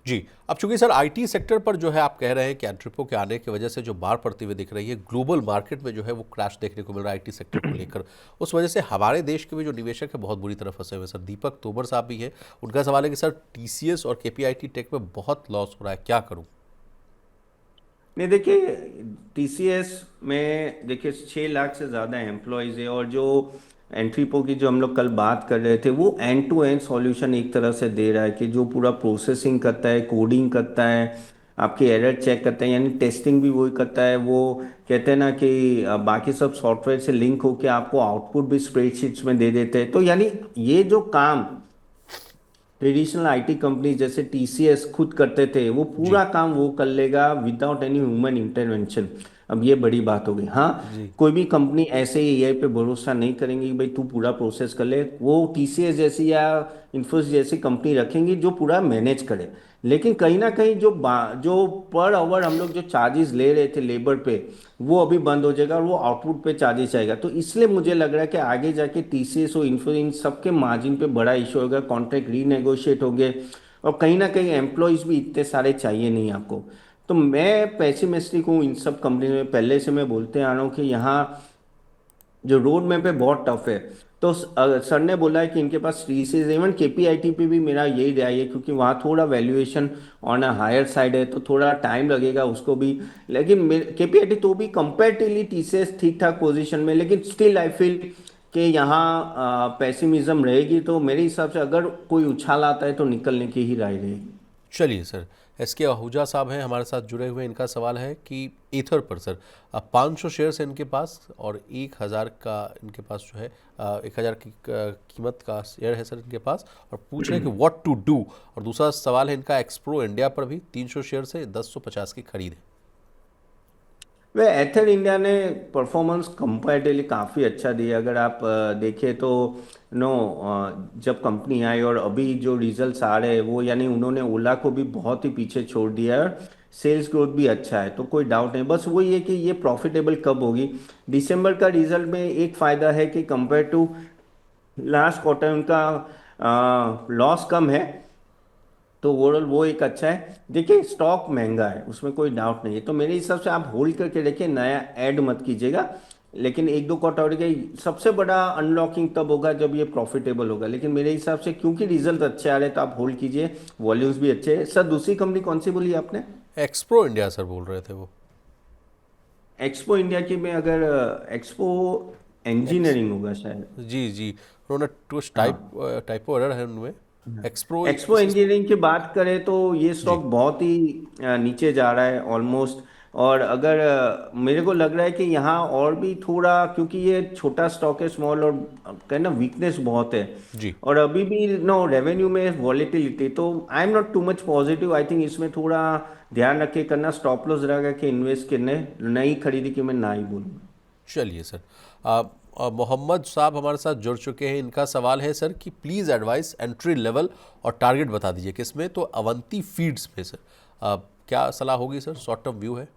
जी। अब चूंकि sir IT sector पर जो है आप कह रहे हैं कि एंट्रीपो के आने की वजह से जो बाढ़ पड़ती हुई दिख रही है, ग्लोबल मार्केट में जो है वो क्रैश देखने को मिल रहा है आईटी सेक्टर को लेकर। उस वजह से हमारे देश के भी जो निवेशक है बहुत बुरी तरह फंसे हुए हैं। सर दीपक तोमर साहब भी हैं, उनका सवाल है कि सर टीसीएस और केपीआईटी टेक में बहुत लॉस हो रहा है, क्या करूं? नहीं देखिए, टीसीएस में देखिए 6 लाख से ज़्यादा एम्प्लॉयज़ है, और जो एंट्रीपो की जो हम लोग कल बात कर रहे थे वो एंड टू एंड सॉल्यूशन एक तरह से दे रहा है कि जो पूरा प्रोसेसिंग करता है, कोडिंग करता है, आपकी एरर चेक करता है, यानी टेस्टिंग भी वही करता है। वो कहते हैं ना कि बाकी सब सॉफ्टवेयर से लिंक होके आपको आउटपुट भी स्प्रेडशीट्स में दे देते हैं। तो यानी ये जो काम ट्रेडिशनल आईटी कंपनी जैसे टीसीएस खुद करते थे, वो जी। पूरा काम वो कर लेगा विदाउट एनी ह्यूमन इंटरवेंशन। अब ये बड़ी बात हो गई। हाँ, जी। कोई भी कंपनी ऐसे ही एआई पे भरोसा नहीं करेंगी कि भाई तू पूरा प्रोसेस कर ले। वो टीसीएस जैसी या इन्फोसिस जैसी कंपनी रखेंगी जो पूरा मैनेज करे। लेकिन कहीं ना कहीं जो पर आवर हम लोग जो चार्जेस ले रहे थे लेबर पे, वो अभी बंद हो जाएगा और वो आउटपुट पे चार्जेस आएगा। तो इसलिए मुझे लग रहा है कि आगे जाके टीसीएस और इन्फो इन सबके मार्जिन पे बड़ा इशू होगा, कॉन्ट्रैक्ट रीनेगोशिएट होंगे, और कहीं ना कहीं एम्प्लॉयज भी इतने सारे चाहिए नहीं आपको। तो मैं पैसिमिस्टिक हूँ इन सब कंपनी में। पहले से मैं बोलते आ रहा हूँ कि यहाँ जो रोड मैप है बहुत टफ है। तो सर ने बोला है कि इनके पास टीसीएस, इवन केपीआईटी पे भी मेरा यही राय है, क्योंकि वहाँ थोड़ा valuation on a higher side है, तो थोड़ा टाइम लगेगा उसको भी। लेकिन केपीआईटी तो भी कंपेरेटिवली टीसीएस ठीक ठाक पोजीशन में, लेकिन स्टिल आई फील कि यहाँ पेसिमिज्म रहेगी। तो मेरे हिसाब से अगर कोई उछाल आता है तो निकलने की ही राय रहेगी। चलिए सर, एस के आहूजा साहब हैं हमारे साथ जुड़े हुए। इनका सवाल है कि ईथर पर सर 500 शेयर्स हैं इनके पास और 1000 का इनके पास जो है 1000 की कीमत का शेयर है सर इनके पास, और पूछ रहे हैं कि व्हाट टू डू। और दूसरा सवाल है इनका एक्सप्रो इंडिया पर भी 300 शेयर से 1050 की खरीद है। वे एथर इंडिया ने परफॉर्मेंस कंपैरेटिवली काफ़ी अच्छा दिया। अगर आप देखें तो नो, जब कंपनी आई और अभी जो रिजल्ट्स आ रहे हैं वो, यानी उन्होंने ओला को भी बहुत ही पीछे छोड़ दिया है, और सेल्स ग्रोथ भी अच्छा है। तो कोई डाउट नहीं, बस वही है कि ये प्रॉफिटेबल कब होगी। दिसंबर का रिजल्ट में एक फ़ायदा है कि कंपेयर टू लास्ट क्वार्टर उनका लॉस कम है। तो ओवरऑल वो एक अच्छा है। देखिए स्टॉक महंगा है, उसमें कोई डाउट नहीं है। तो मेरे हिसाब से आप होल्ड करके देखिए, नया ऐड मत कीजिएगा। लेकिन एक दो क्वार्टर के सबसे बड़ा अनलॉकिंग तब होगा जब ये प्रॉफिटेबल होगा। लेकिन मेरे हिसाब से क्योंकि रिजल्ट अच्छे आ रहे हैं तो आप होल्ड कीजिए, वॉल्यूम्स भी अच्छे हैं। सर दूसरी कंपनी कौन सी बोली आपने? एक्सप्रो इंडिया सर बोल रहे थे वो। एक्सपो इंडिया की में अगर एक्सपो एक्स इंजीनियरिंग होगा शायद। जी जी, उन्होंने कुछ हाँ, टाइपो एरर है उनमें। एक्सप्रो एक्सपो इंजीनियरिंग की बात करें तो ये स्टॉक जी। बहुत ही नीचे जा रहा है ऑलमोस्ट। और अगर मेरे को लग रहा है कि यहाँ और भी थोड़ा, क्योंकि ये छोटा स्टॉक है, स्मॉल, और कहना वीकनेस बहुत है। जी। और अभी भी नो रेवेन्यू में वॉलेटिलिटी, तो I am not too much positive. I think इसमें थोड़ा ध्यान रख के करना, स्टॉप लॉस रहेगा कि इन्वेस्ट करने, नई खरीदी की मैं ना ही बोलूँगा। चलिए सर, मोहम्मद साहब हमारे साथ जुड़ चुके हैं। इनका सवाल है सर कि प्लीज़ एडवाइस एंट्री लेवल और टारगेट बता दीजिए किसमें, तो अवंती फीड्स में सर क्या सलाह होगी सर? शॉर्ट टर्म व्यू है।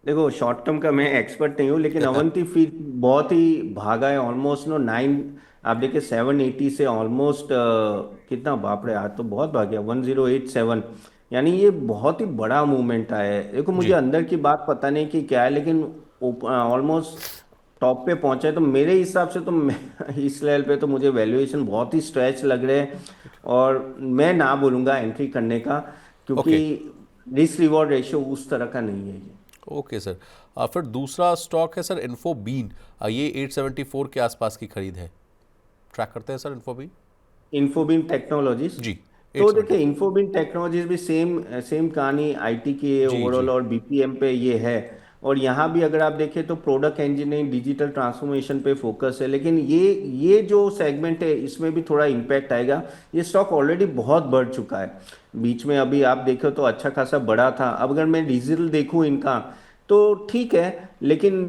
देखो शॉर्ट टर्म का मैं एक्सपर्ट नहीं हूँ, लेकिन अवंती फिर बहुत ही भागा है ऑलमोस्ट नो नाइन। आप देखिए 780 से ऑलमोस्ट कितना, बाप रे, आज तो बहुत भाग गया, 1087। यानी ये बहुत ही बड़ा मूवमेंट आया है। देखो मुझे जी। अंदर की बात पता नहीं कि क्या है, लेकिन ऑलमोस्ट टॉप पे पहुंचा है। तो मेरे हिसाब से तो इस लेवल पे तो मुझे वैल्यूएशन बहुत ही स्ट्रेच लग रहे हैं। और मैं ना बोलूँगा एंट्री करने का, क्योंकि ओके। रिस्क रिवॉर्ड रेशियो उस तरह का नहीं है ये। ओके सर, फिर दूसरा स्टॉक है सर इन्फोबीन। ये 874 के आसपास की खरीद है। ट्रैक करते हैं सर इन्फोबीन। इन्फोबिन टेक्नोलॉजीज। जी। तो देखिए 874। इन्फोबिन टेक्नोलॉजीज भी सेम सेम कहानी आईटी की है जी ओवरऑल, जी। और बीपीएम पे ये है। और यहाँ भी अगर आप देखें तो प्रोडक्ट इंजीनियरिंग, डिजिटल ट्रांसफॉर्मेशन पे फोकस है। लेकिन ये जो सेगमेंट है इसमें भी थोड़ा इम्पैक्ट आएगा। ये स्टॉक ऑलरेडी बहुत बढ़ चुका है। बीच में अभी आप देखो तो अच्छा खासा बढ़ा था। अब अगर मैं डिजिटल देखूँ इनका तो ठीक है, लेकिन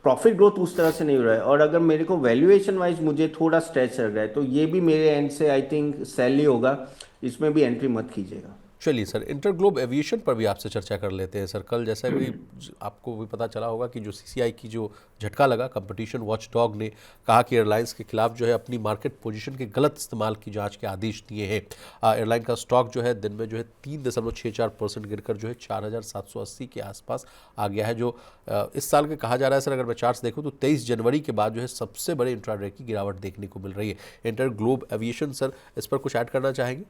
प्रॉफिट ग्रोथ उस तरह से नहीं हो रहा है। और अगर मेरे को वैल्यूएशन वाइज मुझे थोड़ा स्ट्रेच लग रहा है, तो ये भी मेरे एंड से आई थिंक सेल ही होगा। इसमें भी एंट्री मत कीजिएगा। चलिए सर, इंटरग्लोब एविएशन पर भी आपसे चर्चा कर लेते हैं सर। कल जैसा कि आपको भी पता चला होगा कि जो सीसीआई की जो झटका लगा, कंपटीशन वॉच डॉग ने कहा कि एयरलाइंस के खिलाफ जो है अपनी मार्केट पोजीशन के गलत इस्तेमाल की जांच के आदेश दिए हैं। एयरलाइन का स्टॉक जो है दिन में जो है 3.64% गिरकर जो है 4,780 के आसपास आ गया है, जो इस साल के कहा जा रहा है सर। अगर मैं चार्ट्स देखूँ तो 23 जनवरी के बाद जो है सबसे बड़े इंट्राडे की गिरावट देखने को मिल रही है। इंटरग्लोब एविएशन सर, इस पर कुछ ऐड करना चाहेंगे?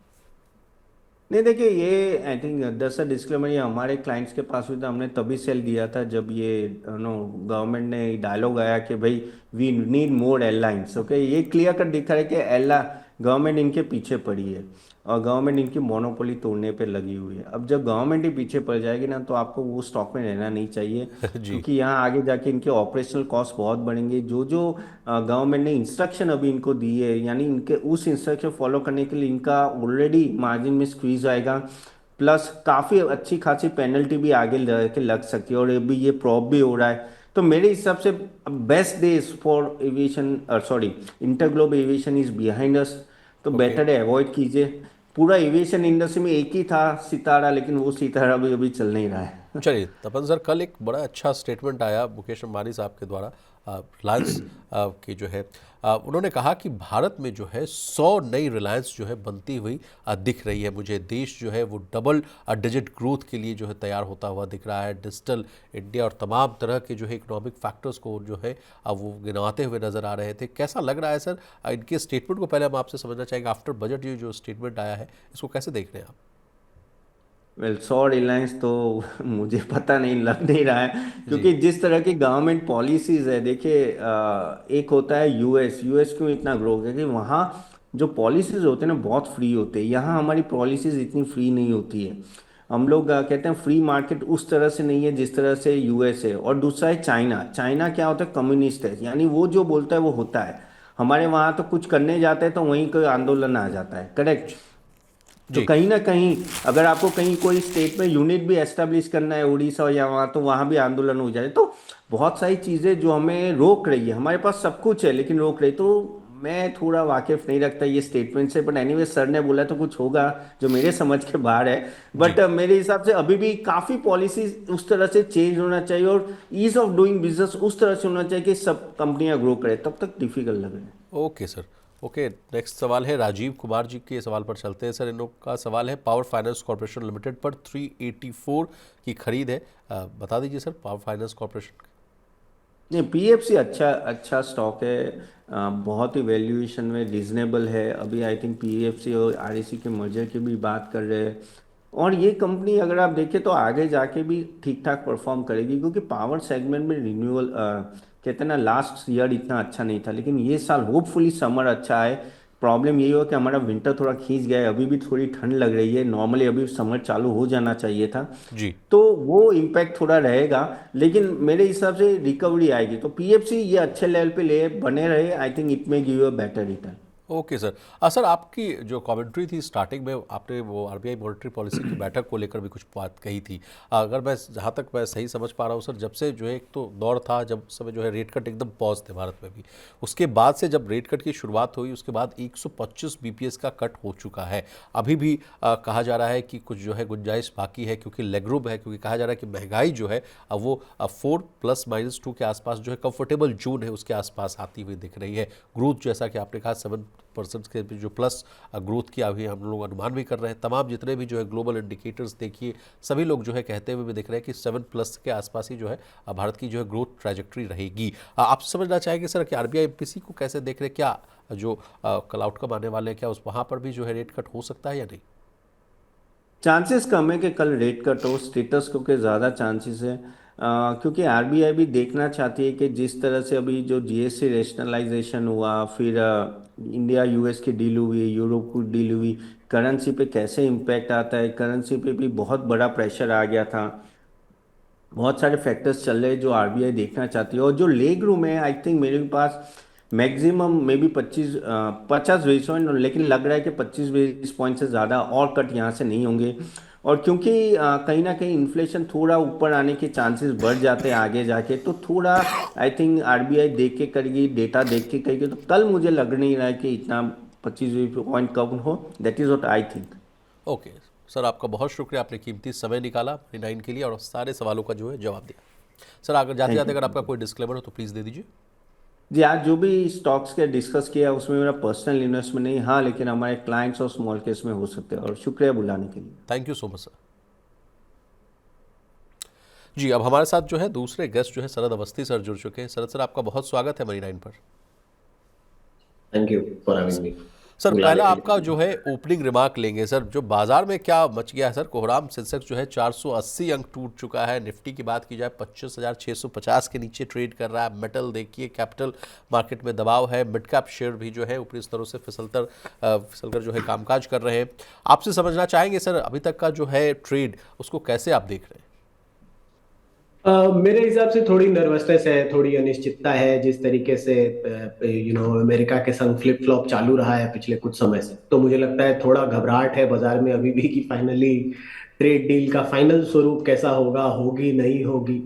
नहीं, देखिए, ये आई थिंक दरअसल डिस्क्लेमर ये हमारे क्लाइंट्स के पास भी था। हमने तभी सेल दिया था जब ये नो गवर्नमेंट ने डायलॉग आया कि भाई we need more airlines. Okay, ये क्लियर कट दिखा है कि एयरला गवर्नमेंट इनके पीछे पड़ी है और गवर्नमेंट इनकी मोनोपोली तोड़ने पे लगी हुई है। अब जब गवर्नमेंट ही पीछे पड़ जाएगी ना, तो आपको वो स्टॉक में रहना नहीं चाहिए, जी। क्योंकि यहाँ आगे जाके इनके ऑपरेशनल कॉस्ट बहुत बढ़ेंगे। जो जो गवर्नमेंट ने इंस्ट्रक्शन अभी इनको दी है, यानी इनके उस इंस्ट्रक्शन फॉलो करने के लिए इनका ऑलरेडी मार्जिन में स्क्वीज आएगा, प्लस काफ़ी अच्छी खासी पेनल्टी भी आगे के लग सकती है। और अभी ये प्रॉप भी हो रहा है, तो मेरे हिसाब से best days for aviation, sorry, InterGlobe aviation is behind us. तो ओके। बेटर है अवॉइड कीजिए। पूरा एविएशन इंडस्ट्री में एक ही था सितारा, लेकिन वो सितारा भी अभी चल नहीं रहा है। चलिए तपन सर, कल एक बड़ा अच्छा स्टेटमेंट आया मुकेश अंबानी साहब के द्वारा, रिलायंस की जो है, उन्होंने कहा कि भारत में जो है 100 नई रिलायंस जो है बनती हुई दिख रही है मुझे। देश जो है वो डबल डिजिट ग्रोथ के लिए जो है तैयार होता हुआ दिख रहा है। डिजिटल इंडिया और तमाम तरह के जो है इकोनॉमिक फैक्टर्स को जो है वो गिनवाते हुए नजर आ रहे थे। कैसा लग रहा है सर इनके स्टेटमेंट को? पहले हम आपसे समझना चाहेंगे, आफ्टर बजट ये जो स्टेटमेंट आया है इसको कैसे देख रहे हैं आप? वेल, 100 रिलायंस तो मुझे पता नहीं, लग नहीं रहा है, जी। क्योंकि जिस तरह की गवर्नमेंट पॉलिसीज है, देखिए, एक होता है यूएस। यूएस क्यों इतना ग्रो है? क्योंकि वहाँ जो पॉलिसीज होते हैं ना बहुत फ्री होते हैं। यहाँ हमारी पॉलिसीज इतनी फ्री नहीं होती है। हम लोग कहते हैं फ्री मार्केट उस तरह से नहीं है जिस तरह से यूएस है। और दूसरा है चाइना। चाइना क्या होता है? कम्युनिस्ट है, यानी वो जो बोलता है वो होता है। हमारे वहाँ तो कुछ करने जाते हैं तो वहीं कोई आंदोलन आ जाता है, करेक्ट? तो जी। कहीं ना कहीं अगर आपको कहीं कोई स्टेट में यूनिट भी एस्टेब्लिश करना है, उड़ीसा या वहाँ, तो वहाँ भी आंदोलन हो जाए। तो बहुत सारी चीज़ें जो हमें रोक रही है, हमारे पास सब कुछ है लेकिन रोक रही। तो मैं थोड़ा वाकिफ नहीं रखता ये स्टेटमेंट से, बट एनीवे सर ने बोला तो कुछ होगा जो मेरे समझ के बाहर है। जी। बट मेरे हिसाब से अभी भी काफ़ी पॉलिसीज उस तरह से चेंज होना चाहिए और ईज ऑफ डूइंग बिजनेस उस तरह से होना चाहिए कि सब कंपनियां ग्रो करें, तब तक डिफिकल्ट लगे। Okay sir. ओके, नेक्स्ट सवाल है राजीव कुमार जी के सवाल पर चलते हैं सर। इन लोग का सवाल है पावर फाइनेंस कॉर्पोरेशन लिमिटेड पर 384 की खरीद है। बता दीजिए सर पावर फाइनेंस कॉर्पोरेशन। नहीं, पीएफसी अच्छा अच्छा स्टॉक है। बहुत ही वैल्यूएशन में रीजनेबल है। अभी आई थिंक पीएफसी और आरईसी के मर्जर की भी बात कर रहे हैं। और ये कंपनी अगर आप देखें तो आगे जाके भी ठीक ठाक परफॉर्म करेगी, क्योंकि पावर सेगमेंट में रिन्यूअल, कहते हैं ना, लास्ट ईयर इतना अच्छा नहीं था, लेकिन ये साल होपफुली समर अच्छा है। प्रॉब्लम यही हो कि हमारा विंटर थोड़ा खींच गया है, अभी भी थोड़ी ठंड लग रही है। नॉर्मली अभी समर चालू हो जाना चाहिए था, जी। तो वो इम्पैक्ट थोड़ा रहेगा। लेकिन मेरे हिसाब से रिकवरी आएगी, तो पीएफसी ये अच्छे लेवल पे ले बने रहे, I think it may give a better return. Okay sir. Sir आपकी जो कमेंट्री थी स्टार्टिंग में, आपने वो आरबीआई मॉनेटरी पॉलिसी की बैठक को लेकर भी कुछ बात कही थी। अगर मैं जहाँ तक मैं सही समझ पा रहा हूँ सर, जब से जो है एक तो दौर था जब समय जो है रेट कट एकदम पॉज थे भारत में भी, उसके बाद से जब रेट कट की शुरुआत हुई उसके बाद 125 बीपीएस का कट हो चुका है। अभी भी कहा जा रहा है कि कुछ जो है गुंजाइश बाकी है, क्योंकि लेगरूम है, क्योंकि कहा जा रहा है कि महंगाई जो है वो 4+-2 के आसपास जो है कंफर्टेबल जोन है उसके आसपास आती हुई दिख रही है। ग्रोथ जैसा कि आपने कहा 7% के जो प्लस ग्रोथ की अभी हम लोग अनुमान भी कर रहे हैं। तमाम जितने भी जो है ग्लोबल इंडिकेटर्स देखिए, सभी लोग जो है कहते हुए भी दिख रहे हैं कि 7+ के आसपास ही जो है भारत की जो है ग्रोथ ट्रैजेक्टरी रहेगी। आप समझना चाहेंगे सर कि आरबीआई एमपीसी को कैसे देख रहे हैं? क्या जो कल आउटकम आने वाले हैं, क्या उस वहाँ पर भी जो है रेट कट हो सकता है या नहीं? चांसेस कम है कि कल रेट कट हो, स्टेटस को के ज़्यादा चांसेस है। क्योंकि आरबीआई भी देखना चाहती है कि जिस तरह से अभी जो जीएसटी रेशनलाइजेशन हुआ, फिर इंडिया यूएस की डील हुई, यूरोप की डील हुई, करेंसी पे कैसे इम्पैक्ट आता है। करेंसी पे भी बहुत बड़ा प्रेशर आ गया था। बहुत सारे फैक्टर्स चल रहे हैं जो आरबीआई देखना चाहती है। और जो लेग रूम है, आई थिंक मेरे पास maximum may be 50 basis point, लेकिन लग रहा है कि 25 बेसिस पॉइंट से ज़्यादा और कट यहाँ से नहीं होंगे। और क्योंकि कहीं ना कहीं इन्फ्लेशन थोड़ा ऊपर आने के चांसेस बढ़ जाते हैं आगे जाके, तो थोड़ा आई थिंक आरबीआई देख के करेगी, डेटा देख के करेगी। तो कल मुझे लग नहीं रहा है कि इतना 25 पॉइंट कम हो। That is what I think. Okay sir आपका बहुत शुक्रिया, आपने कीमती समय निकाला मनी नाइन के लिए और सारे सवालों का जो है जवाब दिया। सर अगर जाते थैंक जाते अगर आपका यू। कोई डिस्क्लेमर हो तो प्लीज़ दे दीजिए। जी, आज जो भी स्टॉक्स के डिस्कस किया उसमें मेरा पर्सनल इन्वेस्टमेंट नहीं, हाँ, लेकिन हमारे क्लाइंट्स और स्मॉल केस में हो सकते हैं। और शुक्रिया बुलाने के लिए। Thank you so much sir. जी, अब हमारे साथ जो है दूसरे गेस्ट जो है शरद अवस्थी सर जुड़ चुके हैं। शरद सर आपका बहुत स्वागत है मनी नाइन पर। Thank you for having me. Sir बुलाने पहला के आपका लिए। जो है ओपनिंग रिमार्क लेंगे सर, जो बाजार में क्या मच गया है सर। कोहराम सेंसेक्स जो है 480 अंक टूट चुका है। निफ्टी की बात की जाए 25,650 के नीचे ट्रेड कर रहा है। मेटल देखिए, कैपिटल मार्केट में दबाव है। मिड कैप शेयर भी जो है ऊपरी स्तरों से फिसलकर जो है कामकाज कर रहे हैं। आपसे समझना चाहेंगे सर अभी तक का जो है ट्रेड उसको कैसे आप देख रहे हैं। मेरे हिसाब से थोड़ी नर्वसनेस है, थोड़ी अनिश्चितता है। जिस तरीके से अमेरिका के संग फ्लिप फ्लॉप चालू रहा है पिछले कुछ समय से, तो मुझे लगता है थोड़ा घबराहट है बाजार में अभी भी कि फाइनली ट्रेड डील का फाइनल स्वरूप कैसा होगा, होगी नहीं होगी।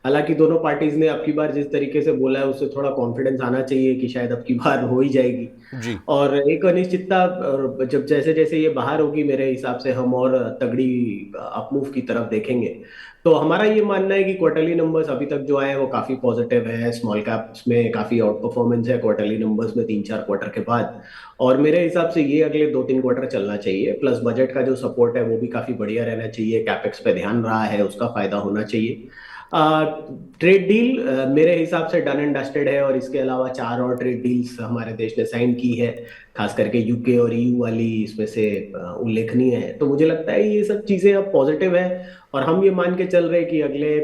हालांकि दोनों पार्टीज ने अब की बार जिस तरीके से बोला है उससे थोड़ा कॉन्फिडेंस आना चाहिए कि शायद अब की बार हो ही जाएगी। जी और एक अनिश्चितता, और जब जैसे जैसे ये बाहर होगी मेरे हिसाब से हम और तगड़ी अपमूव की तरफ देखेंगे। तो हमारा ये मानना है कि क्वार्टरली नंबर्स अभी तक जो आए हैं वो काफी पॉजिटिव है। स्मॉल कैप्स में काफी आउट परफॉर्मेंस है क्वार्टरली नंबर्स में 3-4 क्वार्टर के बाद। और मेरे हिसाब से ये अगले 2-3 क्वार्टर चलना चाहिए। प्लस बजट का जो सपोर्ट है वो भी काफी बढ़िया रहना चाहिए। कैपेक्स पे ध्यान रहा है, उसका फायदा होना चाहिए। ट्रेड डील मेरे हिसाब से डन एंड डस्टेड है, और इसके अलावा 4 और ट्रेड डील्स हमारे देश ने साइन की है। खास करके यूके और ईयू वाली इसमें से उल्लेखनीय है। तो मुझे लगता है ये सब चीजें अब पॉजिटिव है, और हम ये मान के चल रहे हैं कि अगले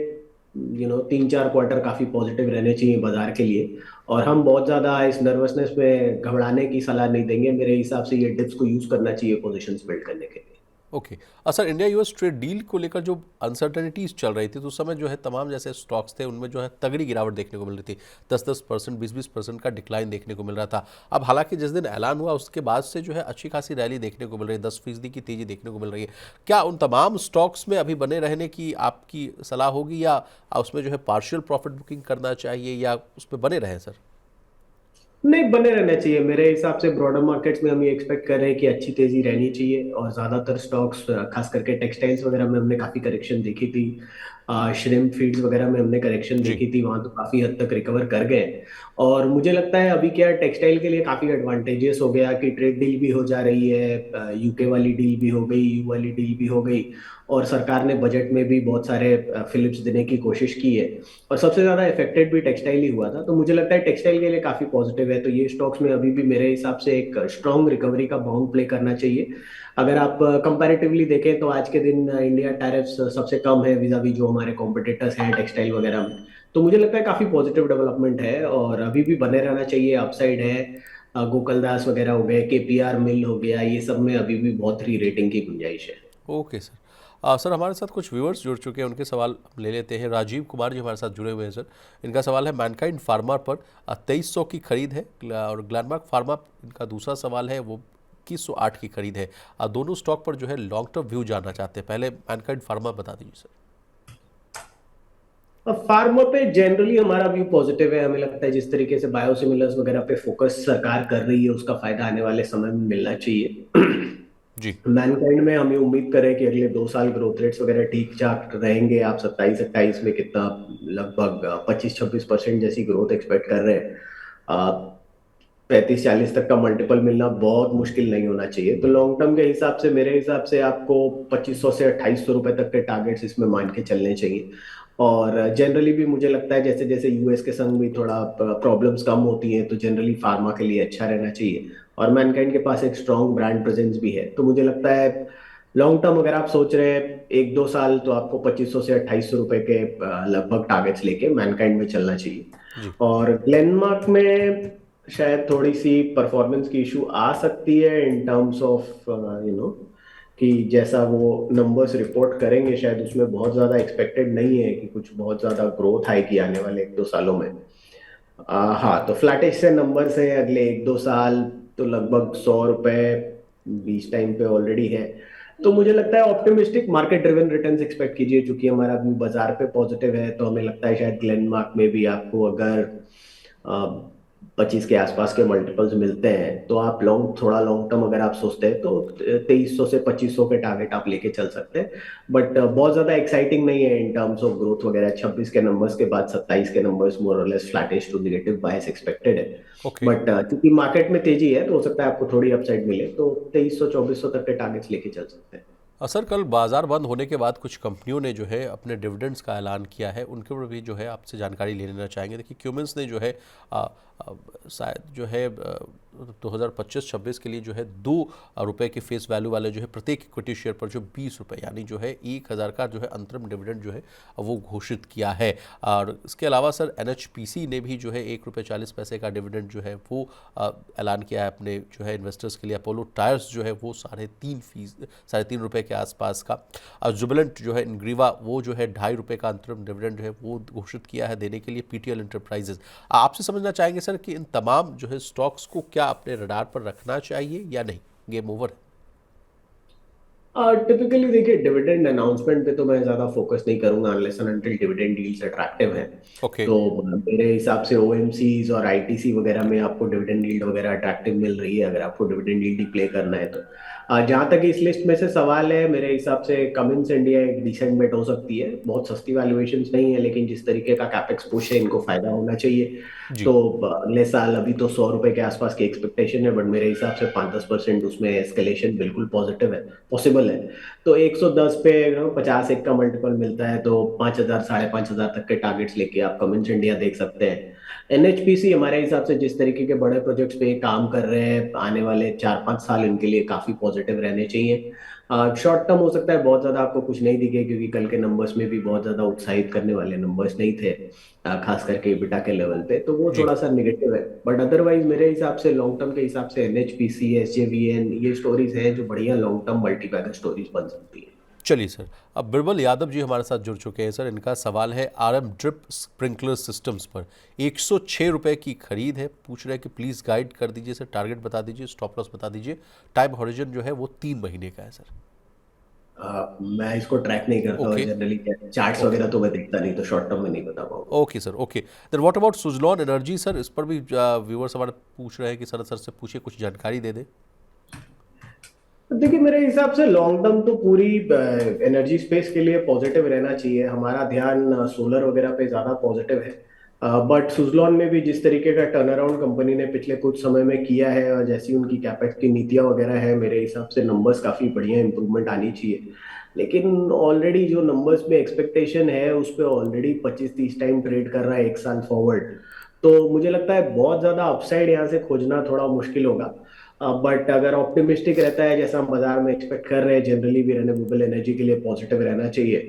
3-4 क्वार्टर काफी पॉजिटिव रहने चाहिए बाजार के लिए। और हम बहुत ज्यादा इस नर्वसनेस में घबराने की सलाह नहीं देंगे। मेरे हिसाब से ये डिप्स को यूज करना चाहिए पोजीशंस बिल्ड करने के लिए। Okay. Sir India US trade deal को लेकर जो अनसर्टेनिटीज चल रही थी तो उस समय जो है तमाम जैसे स्टॉक्स थे उनमें जो है तगड़ी गिरावट देखने को मिल रही थी। 10-10%, 20-20% का डिक्लाइन देखने को मिल रहा था। अब हालांकि जिस दिन ऐलान हुआ उसके बाद से जो है अच्छी खासी रैली देखने को मिल रही है, 10% की तेजी देखने को मिल रही है। क्या उन तमाम स्टॉक्स में अभी बने रहने की आपकी सलाह होगी, या उसमें जो है पार्शियल प्रॉफिट बुकिंग करना चाहिए, या उस पर बने रहें सर। नहीं, बने रहना चाहिए। मेरे हिसाब से ब्रॉडर मार्केट्स में हम ये एक्सपेक्ट कर रहे हैं कि अच्छी तेजी रहनी चाहिए, और ज्यादातर स्टॉक्स खास करके टेक्सटाइल्स वगैरह में हमने काफी करेक्शन देखी थी। श्रिम्प फीड्स वगैरह में हमने करेक्शन जी देखी थी, वहां तो काफी हद तक रिकवर कर गए। और मुझे लगता है अभी क्या टेक्सटाइल के लिए काफी एडवांटेजेस हो गया कि ट्रेड डील भी हो जा रही है, यूके वाली डील भी हो गई, यू वाली डील भी हो गई, और सरकार ने बजट में भी बहुत सारे फिलिप्स देने की कोशिश की है। और सबसे ज्यादा इफेक्टेड भी टेक्सटाइल ही हुआ था, तो मुझे लगता है टेक्सटाइल के लिए काफी पॉजिटिव है। तो ये स्टॉक्स में अभी भी मेरे हिसाब से एक स्ट्रॉन्ग रिकवरी का बाउंड प्ले करना चाहिए। अगर आप कंपैरेटिवली देखें तो आज के दिन इंडिया टैरिफ्स सबसे कम है विजावी जो हमारे कॉम्पिटिटर्स हैं टेक्सटाइल वगैरह में। तो मुझे लगता है काफी पॉजिटिव डेवलपमेंट है, और अभी भी बने रहना चाहिए। अपसाइड है। गोकुलदास वगैरह हो गए, केपीआर मिल हो गया, ये सब में अभी भी बहुत री रेटिंग की गुंजाइश है। Okay sir. सर हमारे साथ कुछ व्यूअर्स जुड़ चुके हैं, उनके सवाल हम ले लेते हैं। राजीव कुमार जी हमारे साथ जुड़े हुए हैं सर। इनका सवाल है मैनकाइंड फार्मा पर 2300 की खरीद है, और ग्लैनमार्क फार्मा इनका दूसरा सवाल है वो 2108 की खरीद है। दोनों स्टॉक पर जो है लॉन्ग टर्म व्यू जानना चाहते हैं। पहले मैनकाइंड फार्मा बता दीजिए सर। फार्मा पे जनरली हमारा व्यू पॉजिटिव है। हमें लगता है जिस तरीके से बायोसिमिलर्स वगैरह पे फोकस सरकार कर रही है उसका फायदा आने वाले समय में मिलना चाहिए। जी मैनकाइंड में हमें उम्मीद करें कि अगले 2 साल ग्रोथ रेट्स वगैरह ठीक ठाक रहेंगे। आप 27-28 में कितना लगभग 25-26% जैसी ग्रोथ एक्सपेक्ट कर रहे हैं। 35-40 तक का मल्टीपल मिलना बहुत मुश्किल नहीं होना चाहिए। तो लॉन्ग टर्म के हिसाब से मेरे हिसाब से आपको 2500 से 2800 रुपए तक के टारगेट्स इसमें मान के चलने चाहिए। और जनरली भी मुझे लगता है जैसे जैसे यूएस के संग भी थोड़ा प्रॉब्लम्स कम होती हैं, तो जनरली फार्मा के लिए अच्छा रहना चाहिए। और मैनकाइंड के पास एक स्ट्रॉन्ग ब्रांड प्रेजेंस भी है, तो मुझे लगता है लॉन्ग टर्म अगर आप सोच रहे हैं 1-2 साल, तो आपको 2500 से 2800 रुपए के लगभग टारगेट्स लेके मैनकाइंड में चलना चाहिए। जी और ग्लेनमार्क में शायद थोड़ी सी परफॉर्मेंस की इशू आ सकती है इन टर्म्स ऑफ कि जैसा वो नंबर्स रिपोर्ट करेंगे शायद उसमें बहुत ज्यादा एक्सपेक्टेड नहीं है कि कुछ बहुत ज्यादा ग्रोथ आएगी आने वाले 1-2 सालों में। हाँ, तो फ्लैटिश से नंबर्स है अगले 1-2 साल, तो लगभग 100 रुपए 20 टाइम पे ऑलरेडी है। तो मुझे लगता है optimistic market driven returns expect कीजिए। चूंकि हमारा व्यू बाजार पे पॉजिटिव है, तो हमें लगता है शायद ग्लेनमार्क में भी आपको अगर 25 के आसपास के मल्टीपल्स मिलते हैं, तो आप थोड़ा लॉन्ग टर्म अगर आप सोचते हैं तो 2300 से 2500 के टारगेट आप लेके चल सकते हैं। बट बहुत ज्यादा एक्साइटिंग नहीं है इन टर्म्स ऑफ ग्रोथ वगैरह। 26 के नंबर्स के बाद 27 के नंबर्स मोर और less flattish to negative bias expected है। ओके। बट क्योंकि मार्केट में तेजी है तो हो सकता है आपको थोड़ी अपसाइड मिले, तो 2300 2400 तक के टारगेट्स लेके चल सकते हैं। सर, कल बाजार बंद होने के बाद कुछ कंपनियों ने जो है अपने डिविडेंड्स का ऐलान किया है, उनके ऊपर भी जो है आपसे जानकारी ले लेना चाहेंगे। देखिए, क्यूमेंस ने जो है शायद जो है 2025-26 के लिए जो है 2 रुपये की फेस वैल्यू वाले जो है प्रत्येक इक्विटी शेयर पर जो 20 रुपये यानी जो है 1000 का जो है अंतरिम डिविडेंड जो है वो घोषित किया है। और इसके अलावा सर NHPC ने भी जो है 1 रुपये 40 पैसे का डिविडेंड जो है वो ऐलान किया है अपने जो है इन्वेस्टर्स के लिए। अपोलो टायर्स जो है वो 3.5 रुपये के आसपास का। और जुबिलेंट जो है इनग्रीवा वो जो है 2.5 रुपये का अंतरिम डिविडेंड जो है वो घोषित किया है देने के लिए। PTL एंटरप्राइजेज, आपसे समझना चाहेंगे सर कि इन तमाम जो है स्टॉक्स को क्या अपने रडार पर रखना चाहिए या नहीं, गेम ओवर है? टिपिकली देखिए, डिविडेंड अनाउंसमेंट पे तो मैं ज्यादा फोकस नहीं करूंगा unless and until dividend deals attractive है। ओके। तो मेरे हिसाब से OMCs और ITC वगैरह में आपको डिविडेंड यील्ड वगैरह अट्रैक्टिव मिल रही है, अगर आपको डिविडेंड यील्ड ही प्ले करना है तो। जहां तक इस लिस्ट में से सवाल है, मेरे हिसाब से कमिंस इंडिया एक डिसेंट बेट हो सकती है। बहुत सस्ती वैल्यूएशंस नहीं है, लेकिन जिस तरीके का कैपेक्स पुश है इनको फायदा होना चाहिए। जी। तो अगले साल अभी तो 100 रुपए के आसपास की एक्सपेक्टेशन है, बट मेरे हिसाब से 5-10% उसमें एस्केलेशन बिल्कुल पॉजिटिव है, पॉसिबल है। तो 110 पे 50 एक का मल्टीपल मिलता है, तो 5000 5,500 तक के टारगेट्स लेके आप कमिंस इंडिया देख सकते हैं। NHPC हमारे हिसाब से जिस तरीके के बड़े प्रोजेक्ट्स पे काम कर रहे हैं, आने वाले 4-5 साल इनके लिए काफी पॉजिटिव रहने चाहिए। शॉर्ट टर्म हो सकता है बहुत ज्यादा आपको कुछ नहीं दिखे, क्योंकि कल के नंबर्स में भी बहुत ज्यादा उत्साहित करने वाले नंबर्स नहीं थे, खास करके EBITDA के लेवल पे, तो वो जी। थोड़ा सा निगेटिव है। बट अदरवाइज मेरे हिसाब से लॉन्ग टर्म के हिसाब से NHPC, SJVN ये स्टोरीज हैं जो बढ़िया लॉन्ग टर्म मल्टीबैगर स्टोरीज बन सकती है। चलिए सर, अब बिरबल यादव जी हमारे साथ जुड़ चुके हैं सर। इनका सवाल है RM ड्रिप स्प्रिंकलर सिस्टम्स पर 106 रुपये की खरीद है। पूछ रहे हैं कि प्लीज़ गाइड कर दीजिए सर, टारगेट बता दीजिए, स्टॉप लॉस बता दीजिए। टाइम हॉरिजन जो है वो 3 महीने का है सर। मैं इसको ट्रैक नहीं करता और ओके। Generally charts okay. वगैरह तो मैं देखता नहीं, तो शॉर्ट टर्म में नहीं बता पाऊंगा। Okay sir. Okay, then what about Suzlon Energy sir? इस पर भी व्यूअर्स हमारे पूछ रहे हैं कि सर से पूछिए, कुछ जानकारी दे दें। देखिए, मेरे हिसाब से लॉन्ग टर्म तो पूरी एनर्जी स्पेस के लिए पॉजिटिव रहना चाहिए। हमारा ध्यान सोलर वगैरह पे ज्यादा पॉजिटिव है। बट सुजलॉन में भी जिस तरीके का टर्न अराउंड कंपनी ने पिछले कुछ समय में किया है, और जैसी उनकी कैपेक्स की नीतियां वगैरह है, मेरे हिसाब से नंबर्स काफी बढ़िया इंप्रूवमेंट आनी चाहिए। लेकिन ऑलरेडी जो नंबर्स में एक्सपेक्टेशन है उस पर ऑलरेडी 25-30 टाइम ट्रेड कर रहा है एक साल फॉरवर्ड। तो मुझे लगता है बहुत ज्यादा अपसाइड यहाँ से खोजना थोड़ा मुश्किल होगा। बट अगर ऑप्टिमिस्टिक रहता है जैसा हम बाजार में एक्सपेक्ट कर रहे हैं, जनरली भी रिन्यूएबल एनर्जी के लिए पॉजिटिव रहना चाहिए,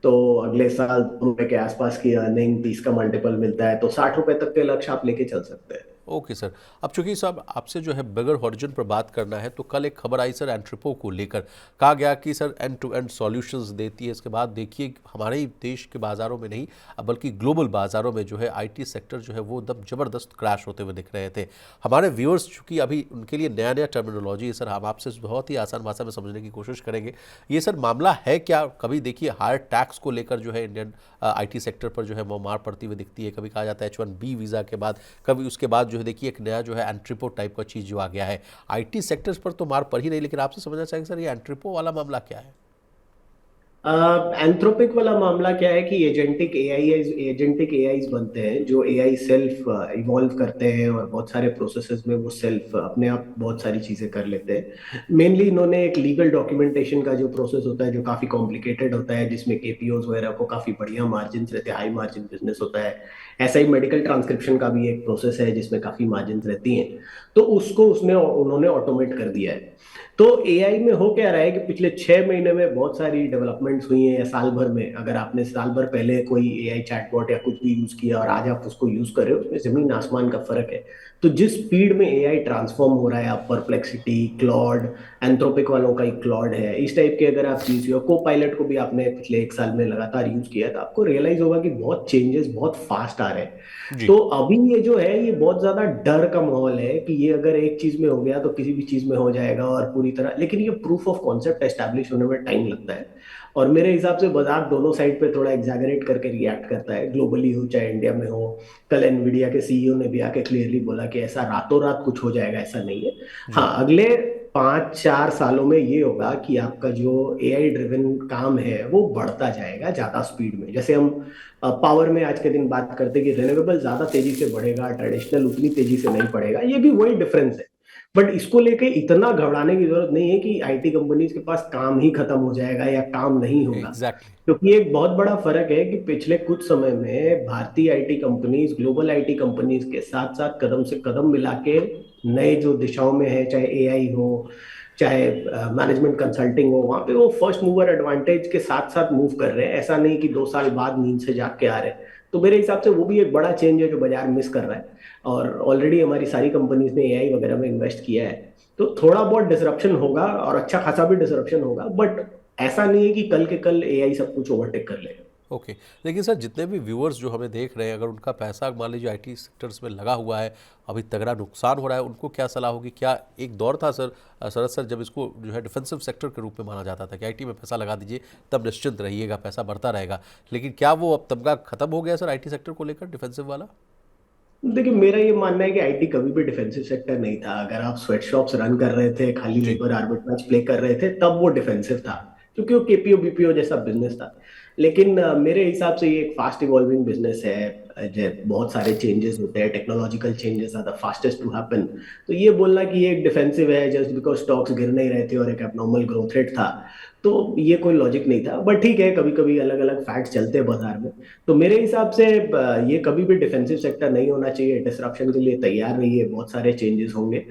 तो अगले साल ₹2 के आसपास की अर्निंग, 30 का मल्टीपल मिलता है, तो 60 रुपए तक के लक्ष्य आप लेके चल सकते हैं। Okay sir. अब चूंकि साहब आपसे जो है बगैर हॉरिजन पर बात करना है, तो कल एक खबर आई सर एंट्रिपो को लेकर। कहा गया कि sir end to end solutions देती है। इसके बाद देखिए हमारे ही देश के बाज़ारों में नहीं बल्कि ग्लोबल बाज़ारों में जो है IT सेक्टर जो है वो एकदम ज़बरदस्त क्रैश होते हुए दिख रहे थे। हमारे व्यूअर्स चूँकि अभी उनके लिए नया नया टर्मिनोलॉजी है सर, हम आपसे बहुत ही आसान भाषा में समझने की कोशिश करेंगे। ये सर मामला है क्या? कभी देखिए हायर टैक्स को लेकर जो है इंडियन IT सेक्टर पर जो है वो मार पड़ती हुई दिखती है। कभी कहा जाता है H1B वीज़ा के बाद, कभी उसके बाद जो है देखिए एक नया जो है एंट्रिपो टाइप का चीज़ जो आ गया है। IT सेक्टर्स पर तो मार पड़ ही नहीं, लेकिन आपसे समझना चाहेंगे सर ये एंट्रिपो वाला मामला क्या है? एंथ्रोपिक वाला मामला क्या है कि एजेंटिक एआईज बनते हैं, जो एआई सेल्फ इवॉल्व करते हैं और बहुत सारे प्रोसेसेस में वो सेल्फ अपने आप बहुत सारी चीजें कर लेते हैं। मेनली इन्होंने एक लीगल डॉक्यूमेंटेशन का जो प्रोसेस होता है जो काफी कॉम्प्लिकेटेड होता है, जिसमें KPOs वगैरह को काफी बढ़िया मार्जिन रहते हैं, हाई मार्जिन बिजनेस होता है। ऐसा ही मेडिकल ट्रांसक्रिप्शन का भी एक प्रोसेस है जिसमें काफी मार्जिन रहती हैं, तो उसको उन्होंने ऑटोमेट कर दिया है। तो एआई में हो क्या रहा है कि पिछले 6 महीने में बहुत सारी डेवलपमेंट्स हुई हैं, या साल भर में, अगर आपने साल भर पहले कोई एआई चैटबॉट या कुछ भी यूज किया और आज आप उसको यूज कर रहे हो, उसमें जमीन आसमान का फर्क है। तो जिस स्पीड में एआई ट्रांसफॉर्म हो रहा है, आप परप्लेक्सिटी, क्लॉड, एंथ्रोपिक वालों का एक क्लॉड है, इस टाइप के अगर आप चीज, को पायलट को भी आपने पिछले एक साल में लगातार यूज किया है, तो आपको रियलाइज होगा कि बहुत चेंजेस बहुत फास्ट आ रहे हैं। जी। तो अभी ये जो है ये बहुत ज्यादा डर का माहौल है कि ये अगर एक चीज में हो गया तो किसी भी चीज में हो जाएगा और पूरी तरह, लेकिन ये प्रूफ ऑफ कॉन्सेप्ट एस्टैब्लिश होने में टाइम लगता है। और मेरे हिसाब से बाजार दोनों साइड पे थोड़ा एग्जैगरेट करके रिएक्ट करता है, ग्लोबली हो चाहे इंडिया में हो। कल एनवीडिया के सीईओ ने भी आके क्लियरली बोला कि ऐसा रातों रात कुछ हो जाएगा ऐसा नहीं है। जी। हाँ, अगले 5-4 सालों में ये होगा कि आपका जो एआई ड्रिवन काम है वो बढ़ता जाएगा ज्यादा स्पीड में। जैसे हम पावर में आज के दिन बात करते हैं कि रिन्यूएबल ज्यादा तेजी से बढ़ेगा, ट्रेडिशनल उतनी तेजी से नहीं बढ़ेगा, ये भी वही डिफरेंस है। बट इसको लेके इतना घबराने की जरूरत नहीं है कि आईटी कंपनीज के पास काम ही खत्म हो जाएगा या काम नहीं होगा। एग्जैक्टली। क्योंकि एक बहुत बड़ा फर्क है कि पिछले कुछ समय में भारतीय IT companies global IT companies के साथ साथ कदम से कदम मिला के नए जो दिशाओं में है, चाहे एआई हो चाहे मैनेजमेंट कंसल्टिंग हो, वहां पे वो फर्स्ट मूवर एडवांटेज के साथ साथ मूव कर रहे हैं। ऐसा नहीं कि 2 साल बाद नींद से जाग के आ रहे हैं। तो मेरे हिसाब से वो भी एक बड़ा चेंज है जो बाजार मिस कर रहा है। और ऑलरेडी हमारी सारी कंपनीज ने एआई वगैरह में इन्वेस्ट किया है। तो थोड़ा बहुत डिसरप्शन होगा और अच्छा खासा भी डिसरप्शन होगा, बट ऐसा नहीं है कि कल के कल एआई सब कुछ ओवरटेक कर लेगा। ओके। लेकिन सर जितने भी व्यूअर्स जो हमें देख रहे हैं, अगर उनका पैसा मान लीजिए आईटी सेक्टर्स में लगा हुआ है, अभी तगड़ा नुकसान हो रहा है, उनको क्या सलाह होगी? क्या एक दौर था सर, शरद सर, जब इसको जो है डिफेंसिव सेक्टर के रूप में माना जाता था कि आईटी में पैसा लगा दीजिए तब निश्चिंत रहिएगा, पैसा बढ़ता रहेगा, लेकिन क्या वो अब तबका खत्म हो गया सर आईटी सेक्टर को लेकर, डिफेंसिव वाला? देखिए, मेरा ये मानना है कि आईटी कभी भी डिफेंसिव सेक्टर नहीं था। अगर आप स्वेट शॉप्स रन कर रहे थे, खाली जी। लेबर आर्बिट्राज प्ले कर रहे थे, तब वो डिफेंसिव था, क्योंकि वो केपीओ बीपीओ जैसा बिजनेस था। लेकिन मेरे हिसाब से ये एक फास्ट इवॉल्विंग बिजनेस है। बहुत सारे चेंजेस होते हैं, technological changes are the fastest to happen. तो ये बोलना कि ये एक डिफेंसिव है जस्ट बिकॉज स्टॉक्स गिर नहीं रहे थे और एक एबनॉर्मल ग्रोथ रेट था, तो ये कोई लॉजिक नहीं था। बट ठीक है, कभी कभी अलग अलग फैक्ट्स चलते हैं बाजार में। तो मेरे हिसाब से ये कभी भी डिफेंसिव सेक्टर नहीं होना चाहिए। डिसरप्शन के लिए तैयार रहिए, बहुत सारे चेंजेस होंगे।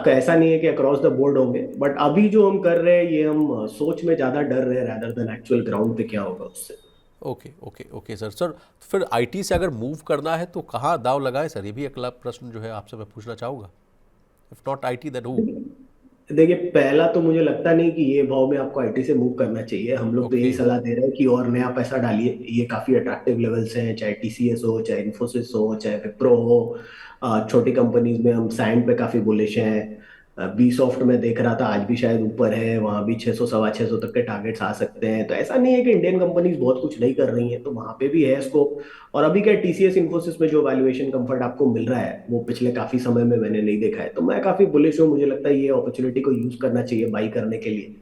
ऐसा नहीं है कि अक्रॉस द बोर्ड होंगे, बट अभी जो हम कर रहे हैं ये हम सोच में ज्यादा डर रहे हैं रादर देन एक्चुअल ग्राउंड पे क्या होगा उससे। Okay okay okay sir. Sir फिर आईटी से अगर मूव करना है तो कहाँ दाव लगाएं सर? ये भी अगला प्रश्न जो है आपसे मैं पूछना चाहूँगा। If not IT then who? देखिए, पहला तो मुझे लगता नहीं कि ये भाव में आपको आईटी से मूव करना चाहिए। हम लोग तो ओके। यही सलाह दे रहे हैं कि और नया पैसा डालिए। ये काफी अट्रैक्टिव लेवल्स हैं, चाहे टीसीएस हो, चाहे इन्फोसिस हो, चाहे विप्रो हो। छोटी कंपनीज में हम सैंड पे काफी बुलिश हैं। बी सॉफ्ट में देख रहा था, आज भी शायद ऊपर है, वहां भी 600 सवा 600 तक के टारगेट्स आ सकते हैं। तो ऐसा नहीं है कि इंडियन कंपनीज बहुत कुछ नहीं कर रही हैं, तो वहां पे भी है स्कोप। और अभी क्या टीसीएस इन्फोसिस में जो वैल्यूएशन कंफर्ट आपको मिल रहा है वो पिछले काफी समय में मैंने नहीं देखा है। तो मैं काफी बुलिश हूँ, मुझे लगता है ये अपॉर्चुनिटी को यूज करना चाहिए बाई करने के लिए।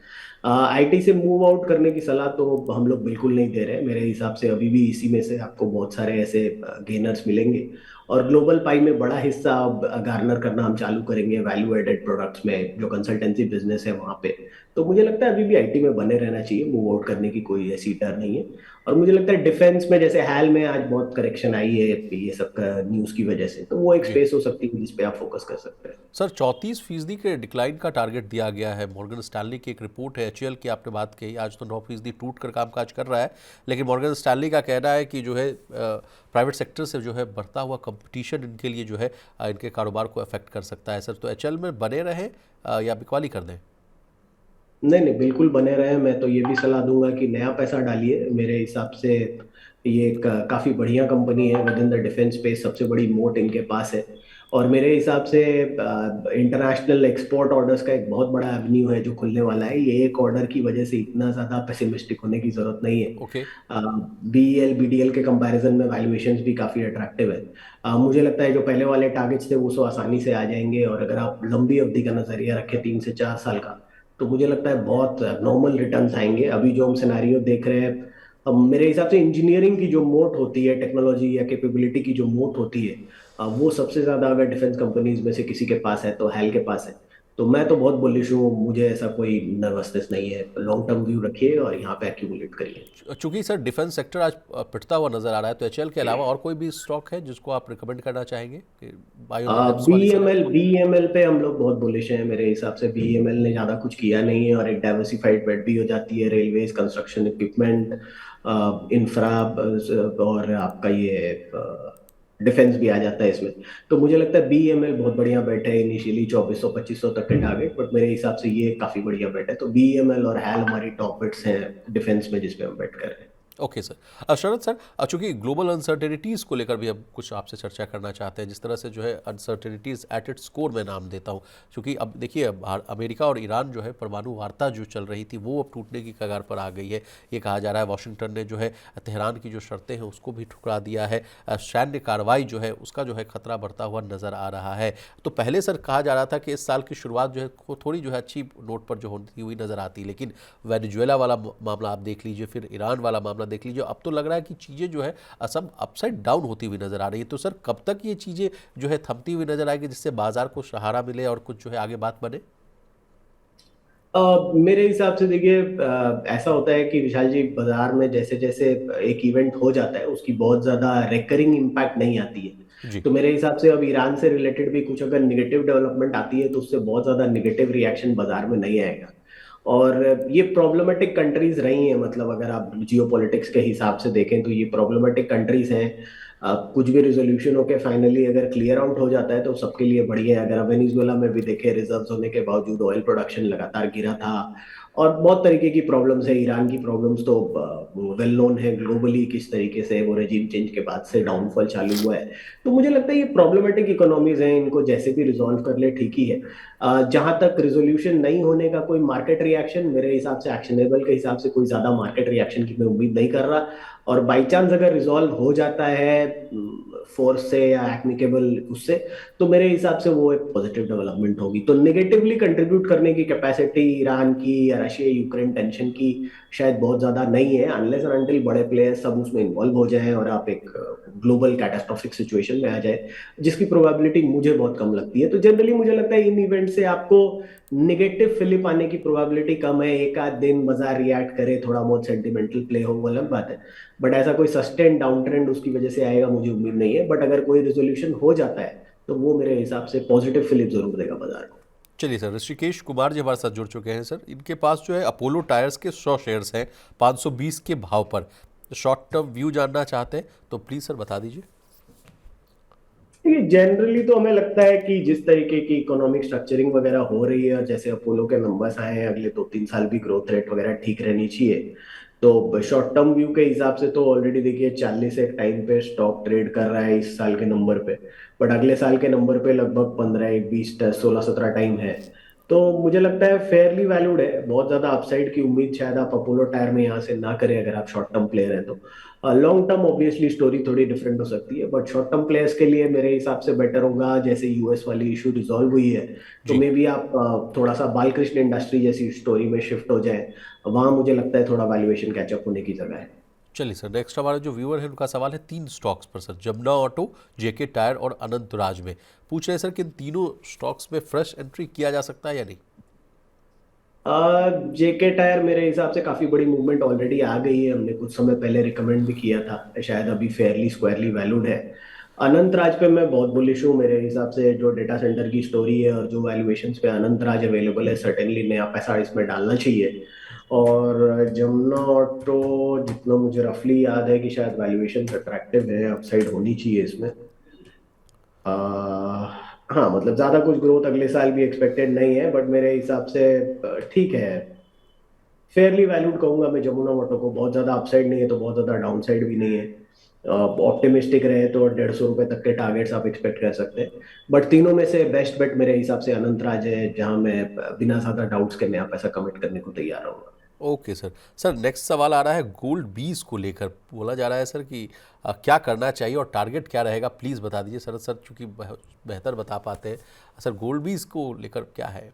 आईटी से मूव आउट करने की सलाह तो हम लोग बिल्कुल नहीं दे रहे। मेरे हिसाब से अभी भी इसी में से आपको बहुत सारे ऐसे गेनर्स मिलेंगे। और ग्लोबल पाई में बड़ा हिस्सा अब गार्नर करना हम चालू करेंगे वैल्यू एडेड प्रोडक्ट्स में, जो कंसल्टेंसी बिजनेस है वहां पे। तो मुझे लगता है अभी भी आईटी में बने रहना चाहिए, मूव आउट करने की कोई ऐसी डर नहीं है। और मुझे लगता है डिफेंस में जैसे हाल में आज बहुत करेक्शन आई है ये सब न्यूज की वजह से, तो वो एक जी। स्पेस हो सकती है जिस पे आप फोकस कर सकते हैं। सर 34% के डिक्लाइन का टारगेट दिया गया है। मॉर्गन स्टैनली की एक रिपोर्ट है, एचएल की आपने बात कही, आज तो 9% टूट कर कामकाज कर रहा है, लेकिन मॉर्गन स्टैनली का कहना है कि जो है प्राइवेट सेक्टर से जो है बढ़ता हुआ कंपटीशन इनके लिए जो है इनके कारोबार को अफेक्ट कर सकता है। सर तो एचएल में बने रहें या बिकवाली कर दें? नहीं नहीं, बिल्कुल बने रहे। मैं तो ये भी सलाह दूंगा कि नया पैसा डालिए। मेरे हिसाब से ये एक काफी बढ़िया कंपनी है with in the defence space, सबसे बड़ी मोट इनके पास है। और मेरे हिसाब से इंटरनेशनल एक्सपोर्ट ऑर्डर्स का एक बहुत बड़ा एवेन्यू है जो खुलने वाला है। ये एक ऑर्डर की वजह से इतना ज्यादा पेसिमिस्टिक होने की जरूरत नहीं है। ओके। बीईएल बीडीएल के कंपैरिजन में वैल्यूएशंस भी काफी अट्रैक्टिव है। मुझे लगता है जो पहले वाले टारगेट्स थे वो सो आसानी से आ जाएंगे। और अगर आप लंबी अवधि का नजरिया रखें 3 से 4 साल का, तो मुझे लगता है बहुत नॉर्मल रिटर्न्स आएंगे। अभी जो हम सिनारियो देख रहे हैं, अब मेरे हिसाब से इंजीनियरिंग की जो मोट होती है, टेक्नोलॉजी या कैपेबिलिटी की जो मोट होती है, वो सबसे ज्यादा अगर डिफेंस कंपनीज में से किसी के पास है तो हैल के पास है। तो मैं तो बहुत बुलिश हूँ, मुझे ऐसा कोई नर्वसनेस नहीं है। लॉन्ग टर्म व्यू रखिए और यहाँ पे एक्यूमुलेट करिए। चूंकि सर डिफेंस सेक्टर आज पिटता हुआ नजर आ रहा है, तो एचएल के अलावा और कोई भी स्टॉक है जिसको आप रिकमेंड करना चाहेंगे कि बाय ऑन द डिप्स वाली सर? बीईएमएल पे हम लोग बहुत बुलिश हैं। मेरे हिसाब से बीईएमएल ने ज्यादा कुछ किया नहीं है और एक डाइवर्सिफाइड बेट भी हो जाती है। रेलवेज, कंस्ट्रक्शन इक्विपमेंट, इंफ्रा और आपका ये डिफेंस भी आ जाता है इसमें। तो मुझे लगता है बीईएमएल बहुत बढ़िया बेट है। इनिशियली 2400-2500 तक के टारगेट, बट मेरे हिसाब से ये काफी बढ़िया बेट है। तो बीईएमएल और हैल हमारी टॉप बेट्स हैं डिफेंस में जिसपे हम बेट कर रहे हैं। Okay sir. शरद सर, चूंकि ग्लोबल अनसर्टेनिटीज़ को लेकर भी अब कुछ आपसे चर्चा करना चाहते हैं, जिस तरह से जो है अनसर्टेनिटीज़ एट इट्स कोर मैं नाम देता हूं, क्योंकि अब देखिए अमेरिका और ईरान जो है परमाणु वार्ता जो चल रही थी वो अब टूटने की कगार पर आ गई है। ये कहा जा रहा है वाशिंगटन ने जो है तेहरान की जो शर्तें हैं उसको भी ठुकरा दिया है। सैन्य कार्रवाई जो है उसका जो है खतरा बढ़ता हुआ नजर आ रहा है। तो पहले सर कहा जा रहा था कि इस साल की शुरुआत जो है थोड़ी जो है अच्छी नोट पर जो होती हुई नजर आती, लेकिन वेनेजुएला वाला मामला आप देख लीजिए, फिर ईरान वाला मामला देख लीजिए, अब तो लग रहा है कि चीज़ें जो है सब अपसाइड डाउन होती हुई नजर आ रही है। तो सर कब तक ये चीज़ें जो है थमती हुई नजर आएगी, जिससे बाजार को सहारा मिले और कुछ जो है आगे बात बने? मेरे हिसाब से देखिए, ऐसा होता है कि विशाल जी, बाजार में जैसे जैसे एक इवेंट हो जाता है उसकी बहुत ज्यादा रेकरिंग इम्पैक्ट नहीं आती है। जी। तो मेरे हिसाब से अब ईरान से रिलेटेड भी कुछ अगर निगेटिव डेवलपमेंट आती है तो उससे बहुत ज्यादा निगेटिव रिएक्शन बाजार में नहीं आएगा। और ये प्रॉब्लमेटिक कंट्रीज रही हैं, मतलब अगर आप जियो पॉलिटिक्स के हिसाब से देखें तो ये प्रॉब्लमेटिक कंट्रीज हैं। कुछ भी रिजोल्यूशन होके फाइनली अगर क्लियर आउट हो जाता है तो सबके लिए बढ़िया है। अगर आप वेनेजुएला में भी देखें, रिजर्व्स होने के बावजूद ऑयल प्रोडक्शन लगातार गिरा था और बहुत तरीके की प्रॉब्लम्स है। ईरान की प्रॉब्लम्स तो वेल नोन है ग्लोबली, किस तरीके से वो रेजिम चेंज के बाद से डाउनफॉल चालू हुआ है। तो मुझे लगता है ये प्रॉब्लमेटिक इकोनॉमीज हैं, इनको जैसे भी रिजॉल्व कर ले ठीक ही है। जहां तक रिजोल्यूशन नहीं होने का कोई मार्केट रिएक्शन, मेरे हिसाब से एक्शनेबल के हिसाब से कोई ज्यादा मार्केट रिएक्शन की मैं उम्मीद नहीं कर रहा। और बाई चांस अगर रिजॉल्व हो जाता है फोर्स से या एमिकेबल उससे, तो मेरे हिसाब से वो एक पॉजिटिव डेवलपमेंट होगी। तो नेगेटिवली कंट्रीब्यूट करने की कैपेसिटी ईरान की या रशिया यूक्रेन टेंशन की शायद बहुत ज्यादा नहीं है, अनलेस एंड अनटिल बड़े प्लेयर्स सब उसमें इन्वॉल्व हो जाएं और आप एक ग्लोबल कैटास्ट्रोफिक सिचुएशन में आ जाए, जिसकी प्रोबेबिलिटी मुझे बहुत कम लगती है। तो जनरली मुझे लगता है इन इवेंट से आपको निगेटिव फिलिप आने की प्रोबेबिलिटी कम है। एक आध दिन बाजार रिएक्ट करे, थोड़ा बहुत सेंटिमेंटल प्ले हो, वो अलग बात है। बट ऐसा कोई सस्टेन डाउन ट्रेंड उसकी वजह से आएगा मुझे उम्मीद नहीं है। बट अगर कोई रेजोल्यूशन हो जाता है तो वो मेरे हिसाब से पॉजिटिव फिलिप जरूर देगा बाजार को। चलिए सर, ऋषिकेश कुमार जी हमारे साथ जुड़ चुके हैं। सर इनके पास जो है अपोलो टायर्स के 100 शेयर्स हैं 520 के भाव पर। शॉर्ट टर्म व्यू जानना चाहते हैं तो प्लीज़ सर बता दीजिए। देखिए, जनरली तो हमें लगता है कि जिस तरीके की इकोनॉमिक स्ट्रक्चरिंग वगैरह हो रही है और जैसे अपोलो के नंबर्स आए हैं, अगले 2-3 साल भी ग्रोथ रेट वगैरह ठीक रहनी चाहिए। तो शॉर्ट टर्म व्यू के हिसाब से तो ऑलरेडी देखिए 40 एक टाइम पे स्टॉक ट्रेड कर रहा है इस साल के नंबर पे। बट अगले साल के नंबर पे लगभग 15 20 16-17 टाइम है। तो मुझे लगता है फेयरली वैल्यूड है। बहुत ज्यादा अपसाइड की उम्मीद शायद आप अपोलो टायर में यहाँ से ना करें अगर आप शॉर्ट टर्म प्लेयर हैं तो। लॉन्ग टर्म ऑब्वियसली स्टोरी थोड़ी डिफरेंट हो सकती है, बट शॉर्ट टर्म प्लेयर्स के लिए मेरे हिसाब से बेटर होगा, जैसे यूएस वाली इशू रिजॉल्व हुई है तो जी। मे बी आप थोड़ा सा बालकृष्ण इंडस्ट्री जैसी स्टोरी में शिफ्ट हो जाए। वहां मुझे लगता है थोड़ा वैल्यूएशन कैचअप होने की जगह है। चलिए सर, नेक्स्ट हमारे जो व्यूअर है उनका सवाल है 3 स्टॉक्स पर सर, जमुना ऑटो, जेके टायर और अनंत राज में। पूछ रहे हैं सर कि इन तीनों स्टॉक्स में फ्रेश एंट्री किया जा सकता है या नहीं? जेके टायर मेरे हिसाब से काफी बड़ी मूवमेंट ऑलरेडी आ गई है, हमने कुछ समय पहले रिकमेंड भी किया था, शायद अभी फेयरली स्क्वायरली वैल्यूड है। अनंत राज पे मैं बहुत बुलिश हूँ। मेरे हिसाब से जो डेटा सेंटर की स्टोरी है और जो वैल्यूएशंस पे अनंत राज अवेलेबल है, सर्टेनली नया पैसा इसमें डालना चाहिए। और जमुना ऑटो, जितना मुझे रफली याद है कि शायद वैल्यूएशन अट्रैक्टिव है, अपसाइड होनी चाहिए इसमें। आ, हाँ, मतलब ज्यादा कुछ ग्रोथ अगले साल भी एक्सपेक्टेड नहीं है, बट मेरे हिसाब से ठीक है। फेयरली वैल्यूड कहूंगा मैं जमुना मोटो को। बहुत ज्यादा अपसाइड नहीं है तो बहुत ज्यादा डाउन साइड भी नहीं है। ऑप्टिमिस्टिक रहे तो 150 रुपए तक के टारगेट्स आप एक्सपेक्ट कर सकते हैं। बट तीनों में से बेस्ट बेट मेरे हिसाब से अनंत राज है, जहां मैं बिना ज्यादा डाउट्स के नया पैसा कमिट करने को तैयार रहूंगा। Okay sir. सर नेक्स्ट सवाल आ रहा है गोल्ड बीज को लेकर। बोला जा रहा है सर कि क्या करना चाहिए और टारगेट क्या रहेगा, प्लीज़ बता दीजिए सर। सर चूँकि बेहतर बता पाते हैं सर, गोल्ड बीज को लेकर क्या है?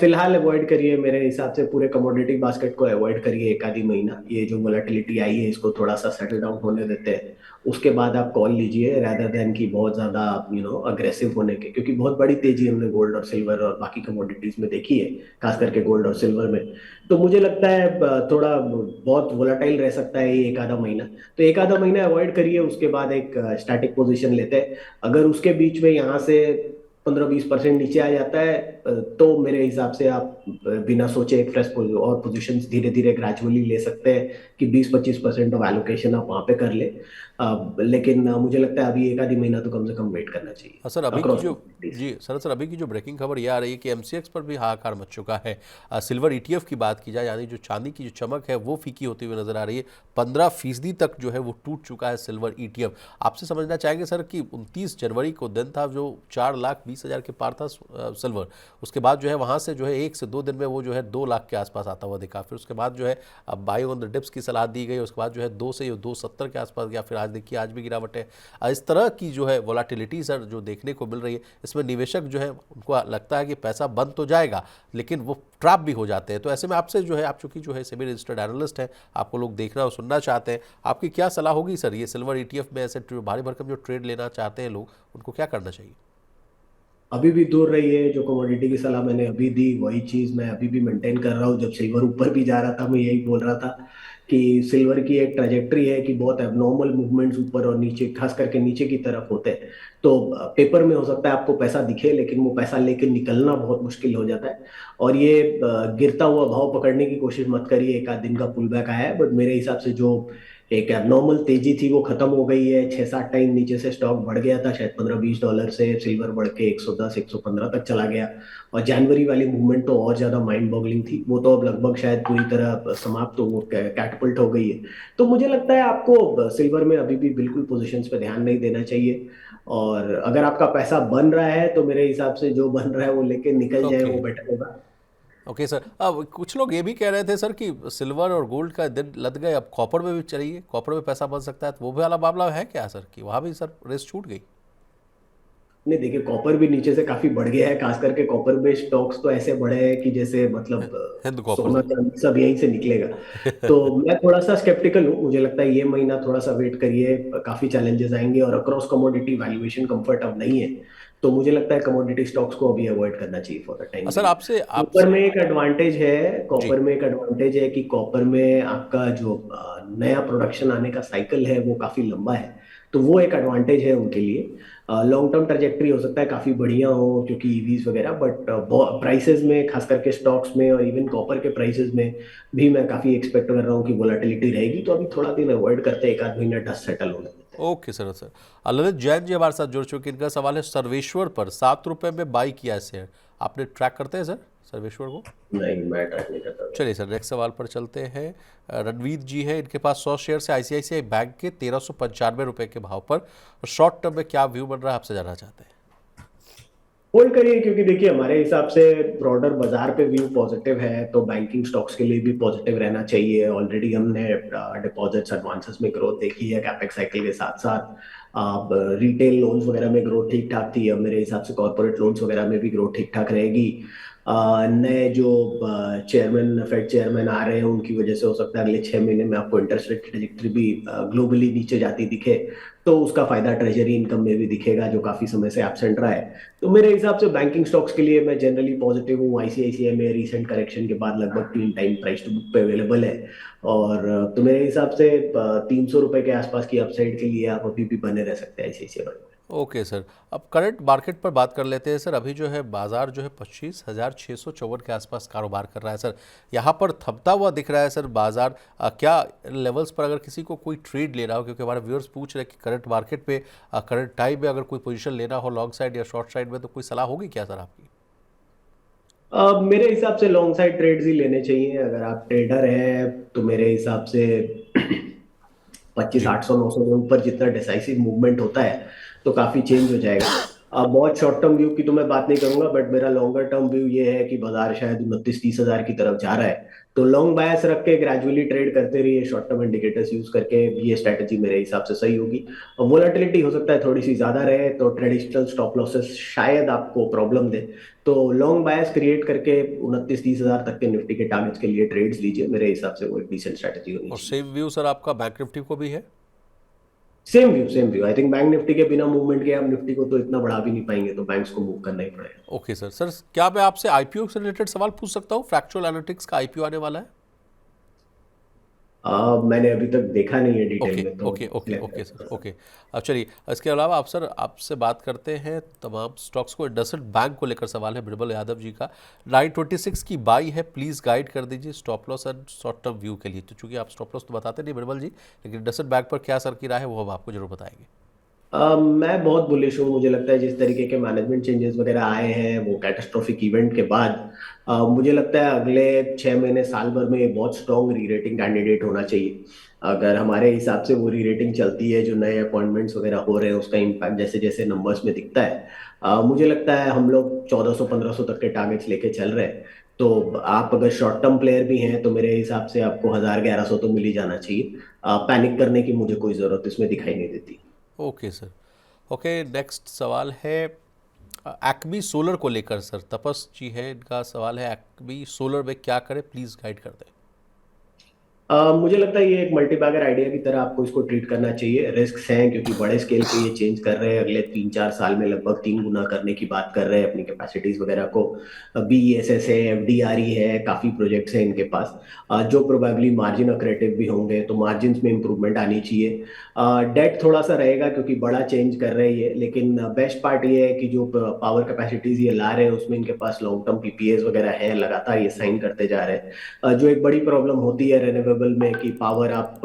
फिलहाल अवॉइड करिए, मेरे हिसाब से पूरे कमोडिटी बास्केट को अवॉइड करिए एक आधी महीना। ये जो वोलेटिलिटी आई है इसको थोड़ा सा सेटल डाउन होने देते हैं, उसके बाद आप कॉल लीजिए रैदर देन की बहुत ज्यादा अग्रेसिव होने के, क्योंकि बहुत बड़ी तेजी हमने गोल्ड और सिल्वर और बाकी कमोडिटीज में देखी है, खास करके गोल्ड और सिल्वर में। तो मुझे लगता है थोड़ा बहुत वोलाटाइल रह सकता है ये एक आधा महीना। तो एक आधा महीना अवॉइड करिए, उसके बाद एक स्टैटिक पोजीशन लेते हैं। अगर उसके बीच में यहाँ से 15-20% नीचे आ जाता है, तो मेरे हिसाब से आप बिना सोचे एक फ्रेश और पोजीशन धीरे धीरे ग्रेजुअली ले सकते हैं कि 20-25% ऑफ एलोकेशन आप वहां पे कर ले। लेकिन मुझे लगता है अभी एक आधी महीना तो कम से कम वेट करना चाहिए सर अभी की अक्रॉस। जो जी सर अभी की जो ब्रेकिंग खबर ये आ रही है कि एमसीएक्स पर भी हाहाकार मच चुका है। सिल्वर ईटीएफ की बात की जाए, यानी जो चांदी की जो चमक है वो फीकी होती हुई नजर आ रही है। 15% तक जो है वो टूट चुका है सिल्वर ईटीएफ। आपसे समझना चाहेंगे सर कि 29 जनवरी को दिन था जो 4,20,000 के पार था सिल्वर। उसके बाद जो है वहाँ से जो है 1 से 2 दिन में वो जो है 2 लाख के आसपास आता हुआ दिखा। फिर उसके बाद जो है अब बाइंग ऑन द डिप्स की सलाह दी गई। उसके बाद जो है 2 से 270 के आसपास गया। फिर आज देखिए आज भी गिरावट है। इस तरह की जो है वोलाटिलिटी सर जो देखने को मिल रही है, इसमें निवेशक जो है उनको लगता है कि पैसा बंद तो जाएगा लेकिन वो ट्रैप भी हो जाते हैं। तो ऐसे में आपसे जो है, आप चूंकि जो है सेबी रजिस्टर्ड एनालिस्ट हैं, आपको लोग देखना और सुनना चाहते हैं, आपकी क्या सलाह होगी सर ये सिल्वर ईटीएफ में ऐसे भारी भरकम जो ट्रेड लेना चाहते हैं लोग, उनको क्या करना चाहिए? अभी भी दूर रही है। जो कमोडिटी की सलाह मैंने अभी दी वही चीज मैं अभी भी मेंटेन कर रहा हूँ। जब सिल्वर ऊपर भी जा रहा था मैं यही बोल रहा था कि सिल्वर की एक ट्रजेक्टरी है कि बहुत एबनॉर्मल मूवमेंट्स ऊपर और नीचे, खास करके नीचे की तरफ होते हैं। तो पेपर में हो सकता है आपको पैसा दिखे लेकिन वो पैसा लेके निकलना बहुत मुश्किल हो जाता है। और ये गिरता हुआ भाव पकड़ने की कोशिश मत करिए। एक आध दिन का पुल बैक आया है बट मेरे हिसाब से जो एक एबनॉर्मल तेजी थी वो खत्म हो गई है। 6-7 टाइम नीचे से स्टॉक बढ़ गया था, शायद $15-20 से सिल्वर बढ़ के 110-115 तक चला गया। और जनवरी वाली मूवमेंट तो और ज्यादा माइंड बॉगलिंग थी, वो तो अब लगभग शायद पूरी तरह समाप्त हो, कैटपल्ट हो गई है। तो मुझे लगता है आपको सिल्वर में अभी भी बिल्कुल पोजिशंस पे ध्यान नहीं देना चाहिए। और अगर आपका पैसा बन रहा है तो मेरे हिसाब से जो बन रहा है वो लेके निकल जाए, ओके वो बेटर होगा। ओके सर, अब कुछ लोग ये भी कह रहे थे सर कि सिल्वर और गोल्ड का दिन लद गए, अब कॉपर में भी चलिए, कॉपर में पैसा बन सकता है, तो वो भी वाला मामला है क्या सर कि वहाँ भी सर रेस छूट गई? नहीं देखिए, कॉपर भी नीचे से काफी बढ़ गया है। खास करके कॉपर बेस्ड स्टॉक्स तो ऐसे बढ़े हैं कि जैसे मतलब हिंद कॉपर सोना सर। चांदी सब यहीं से निकलेगा। तो मैं थोड़ा सा स्केप्टिकल हूँ। मुझे लगता है ये महीना थोड़ा सा वेट करिए, काफी चैलेंजेस आएंगे और अक्रॉस कमोडिटी वैल्यूएशन कंफर्ट अब नहीं है। तो मुझे लगता है कमोडिटी स्टॉक्स को अभी अवॉइड करना चाहिए for the time sir being. आपसे कॉपर आपसे में एक एडवांटेज है, जी कॉपर में एक एडवांटेज है कि कॉपर में आपका जो नया प्रोडक्शन आने का साइकिल है वो काफी लंबा है। तो वो एक एडवांटेज है उनके लिए। लॉन्ग टर्म ट्रजेक्टरी हो सकता है काफी बढ़िया हो क्योंकि ईवीज वगैरह, बट प्राइसेस में खास करके स्टॉक्स में और इवन कॉपर के प्राइसेस में भी मैं काफी एक्सपेक्ट कर रहा हूँ कि वोलाटिलिटी रहेगी। तो अभी थोड़ा दिन अवॉइड करते हैं, एक आध महीना डस्ट सेटल होने देते हैं। Okay sir. Sir Lalit Jain ji हमारे साथ जुड़ चुके हैं, इनका सवाल है सर्वेश्वर पर 7 रुपये में बाई किया है शेयर, आपने ट्रैक करते हैं सर सर्वेश्वर को? नहीं, मैं ट्रैक नहीं करता। चलिए सर नेक्स्ट सवाल पर चलते हैं। रणवीर जी है, इनके पास 100 शेयर से आईसीआईसीआई बैंक के 1395 रुपये के भाव पर शॉर्ट टर्म में क्या व्यू बन रहा है, आपसे जानना चाहते हैं। होल्ड करिए क्योंकि देखिए हमारे हिसाब से ब्रॉडर बाजार पे व्यू पॉजिटिव है तो बैंकिंग स्टॉक्स के लिए भी पॉजिटिव रहना चाहिए। ऑलरेडी हमने डिपॉजिट्स एडवांसेस में ग्रोथ देखी है कैपेक्स साइकिल के साथ साथ। रिटेल लोन्स वगैरह में ग्रोथ ठीक ठाक थी, अब मेरे हिसाब से कॉर्पोरेट लोन्स वगैरह में भी ग्रोथ ठीक ठाक रहेगी। नए जो चेयरमैन फेड चेयरमैन आ रहे हैं उनकी वजह से हो सकता है अगले 6 महीने में आपको इंटरेस्ट रेट ट्रेजेक्टरी भी ग्लोबली नीचे जाती दिखे। तो उसका फायदा ट्रेजरी इनकम में भी दिखेगा जो काफी समय से एब्सेंट रहा है। तो मेरे हिसाब से बैंकिंग स्टॉक्स के लिए मैं जनरली पॉजिटिव हूँ। आईसीआईसीआई में रिसेंट करेक्शन के बाद लगभग 3 टाइम प्राइस टू बुक पे अवेलेबल है। और तो मेरे हिसाब से 300 रुपए के आसपास की अपसाइड के लिए आप अभी भी बने रह सकते हैं आईसीआईसीआई बैंक में। ओके सर, अब करंट मार्केट पर बात कर लेते हैं सर। अभी जो है बाजार जो है 25,654 के आसपास कारोबार कर रहा है सर, यहाँ पर थमता हुआ दिख रहा है सर बाजार। क्या लेवल्स पर अगर किसी को कोई ट्रेड लेना हो, क्योंकि हमारे व्यूअर्स पूछ रहे हैं कि करंट मार्केट पे करंट टाइम में अगर कोई पोजीशन लेना हो लॉन्ग साइड या शॉर्ट साइड में, तो कोई सलाह होगी क्या सर आपकी? मेरे हिसाब से लॉन्ग साइड ट्रेड्स ही लेने चाहिए। अगर आप ट्रेडर हैं तो मेरे हिसाब से 25,800-900 के ऊपर जितना डिसाइसिव मूवमेंट होता है तो काफी चेंज हो जाएगा। अब बहुत शॉर्ट टर्म व्यू की तो मैं बात नहीं करूंगा बट मेरा लॉन्गर टर्म व्यू ये है कि बाजार शायद 29-30 हजार की तरफ जा रहा है। तो लॉन्ग बायस रख के ग्रेजुअली ट्रेड करते रहिए, शॉर्ट टर्म इंडिकेटर्स यूज करके। ये स्ट्रेटेजी मेरे हिसाब से सही होगी। और वोलेटिलिटी हो सकता है थोड़ी सी ज्यादा रहे तो ट्रेडिशनल स्टॉप लॉसेस शायद आपको प्रॉब्लम दे। तो लॉन्ग बायस क्रिएट करके 29-30 हजार तक के निफ्टी के टारगेट्स के लिए ट्रेड्स लीजिए। मेरे हिसाब से वो एक डिसेंट स्ट्रेटेजी होनी और चाहिए। सेम व्यू सर आपका बैंक निफ्टी को भी है? Same view I think bank Nifty के बिना मूवमेंट के हम निफ्टी को तो इतना बढ़ा भी नहीं पाएंगे, तो बैंक्स को मूव करना ही पड़ेगा। Okay sir. सर क्या मैं आपसे आईपीओ से रिलेटेड सवाल पूछ सकता हूँ? फ्रैक्चुअल एनालिटिक्स का आईपीओ आने वाला है। मैंने अभी तक देखा नहीं है डिटेल ओके में, तो okay okay select okay sir करूंगा। ओके। अब चलिए, इसके अलावा आप सर, आपसे बात करते हैं तमाम स्टॉक्स को। इंडसइंड बैंक को लेकर सवाल है बिरबल यादव जी का। 926 की बाई है, प्लीज़ गाइड कर दीजिए stop loss and short term view के लिए। तो चूंकि आप स्टॉप लॉस तो बताते नहीं बिरबल जी, लेकिन इंडसइंड बैंक पर क्या सर की राय है वो हम आपको जरूर बताएंगे। मैं बहुत बुलिश हूँ। मुझे लगता है जिस तरीके के मैनेजमेंट चेंजेस वगैरह आए हैं वो कैटास्ट्रोफिक इवेंट के बाद, मुझे लगता है अगले 6 महीने साल भर में ये बहुत स्ट्रॉन्ग री रेटिंग कैंडिडेट होना चाहिए। अगर हमारे हिसाब से वो री रेटिंग चलती है, जो नए अपॉइंटमेंट्स वगैरह हो रहे हैं उसका इम्पैक्ट जैसे जैसे नंबर्स में दिखता है, मुझे लगता है हम लोग 1400-1500 तक के टारगेट्स लेके चल रहे हैं। तो आप अगर शॉर्ट टर्म प्लेयर भी हैं तो मेरे हिसाब से आपको 1000-1100 तो मिल ही जाना चाहिए। पैनिक करने की मुझे कोई जरूरत इसमें दिखाई नहीं देती। Okay sir okay. नेक्स्ट सवाल है एक्मी सोलर को लेकर सर, तपस जी है, इनका सवाल है एक्मी सोलर में क्या करें, प्लीज़ गाइड कर दें। मुझे लगता है ये एक मल्टीबैगर आइडिया की तरह आपको इसको ट्रीट करना चाहिए। रिस्क्स हैं क्योंकि बड़े स्केल पे ये चेंज कर रहे हैं, अगले 3-4 साल में लगभग 3 गुना करने की बात कर रहे हैं अपनी कैपेसिटीज वगैरह को। BESS है, FDRE है, काफी प्रोजेक्ट्स हैं इनके पास, जो प्रोबेबली मार्जिन अक्रेटिव भी होंगे, तो मार्जिन में इंप्रूवमेंट आनी चाहिए। डेट थोड़ा सा रहेगा क्योंकि बड़ा चेंज कर रहे हैं ये, लेकिन बेस्ट पार्ट ये है कि जो पावर कैपेसिटीज ये ला रहे हैं उसमें इनके पास लॉन्ग टर्म PPAs वगैरह हैं, लगातार ये साइन करते जा रहे हैं। जो एक बड़ी प्रॉब्लम होती है रिन्यूएबल में कि पावर आप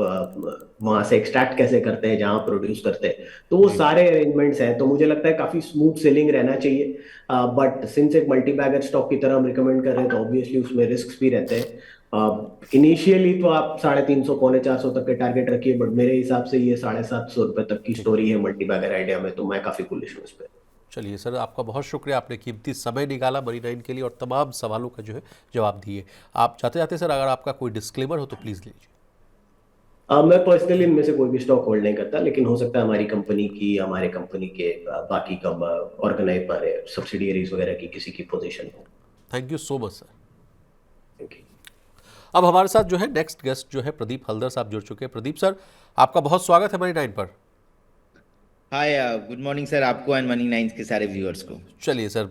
वहां से एक्सट्रैक्ट कैसे करते हैं जहां प्रोड्यूस करते हैं, तो वो जी सारे अरेंजमेंट्स हैं। तो मुझे लगता है काफी स्मूथ सेलिंग रहना चाहिए। बट सिंस एक मल्टी बैगर स्टॉक की तरह हम रिकमेंड कर रहे हैं तो ऑब्वियसली उसमें रिस्क भी रहते हैं। इनिशियली तो आप 350 450 तक के टारगेट रखिए, बट मेरे हिसाब से ये 750 रुपए तक की जी। स्टोरी है मल्टी बैगर आइडिया में, तो मैं काफी बुलिश हूँ इस पे। चलिए सर, आपका बहुत शुक्रिया, आपने कीमती समय निकाला मनी नाइन के लिए और तमाम सवालों का जो है जवाब दिए। आप जाते जाते सर अगर आपका कोई डिस्क्लेमर हो तो प्लीज़ लीजिए। मैं पर्सनली इनमें से कोई भी स्टॉक होल्ड नहीं करता, लेकिन हो सकता है हमारी कंपनी की, हमारे कंपनी के बाकी कम ऑर्गेनाइज सब्सिडियरीज वगैरह की किसी की पोजीशन हो। Thank you so much sir. Thank you. अब हमारे साथ जो है नेक्स्ट गेस्ट जो है प्रदीप हल्दर साहब जुड़ चुके हैं। प्रदीप सर, आपका बहुत स्वागत है मनी नाइन पर। हाय, गुड मॉर्निंग सर, आपको एंड मनी नाइन्स के सारे व्यूअर्स को। चलिए सर,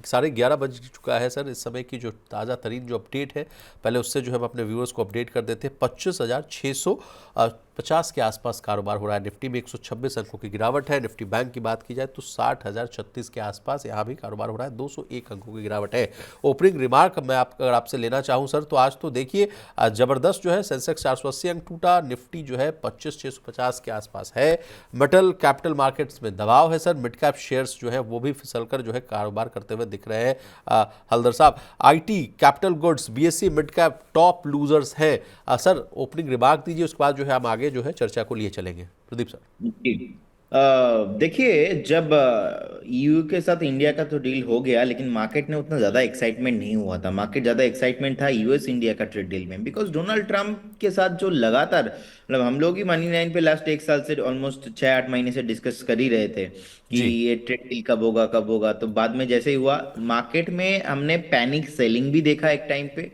11:30 बज चुका है सर। इस समय की जो ताज़ा तरीन जो अपडेट है, पहले उससे जो है हम अपने व्यूअर्स को अपडेट कर देते हैं। 25,650 के आसपास कारोबार हो रहा है। निफ्टी में 126 अंकों की गिरावट है। निफ्टी बैंक की बात की जाए तो 60,036 के आसपास यहाँ भी कारोबार हो रहा है। 201 अंकों की गिरावट है। ओपनिंग रिमार्क मैं अगर आपसे लेना चाहूँ सर, तो आज तो देखिए ज़बरदस्त जो है सेंसेक्स 480 अंक टूटा। निफ्टी जो है 25,650 के आसपास है। मेटल कैपिटल मार्केट्स में दबाव है सर। मिड कैप शेयर्स जो है वो भी फिसलकर जो है कारोबार करते हुए दिख रहे हैं। हल्दर साहब, IT, capital goods, BSc mid cap top losers है। सर ओपनिंग रिमार्क दीजिए, उसके बाद जो है हम आगे जो है चर्चा को लिए चलेंगे। प्रदीप सर। जी। देखिए, जब ईयू के साथ इंडिया का तो डील हो गया, लेकिन मार्केट ने उतना ज़्यादा एक्साइटमेंट नहीं हुआ था। मार्केट ज़्यादा एक्साइटमेंट था यूएस इंडिया का ट्रेड डील में, बिकॉज डोनाल्ड ट्रंप के साथ जो लगातार, मतलब हम लोग ही मनी नाइन पे लास्ट एक साल से ऑलमोस्ट 6-8 महीने से डिस्कस कर ही रहे थे कि जी ये ट्रेड डील कब होगा कब होगा। तो बाद में जैसे ही हुआ, मार्केट में हमने पैनिक सेलिंग भी देखा एक टाइम पे।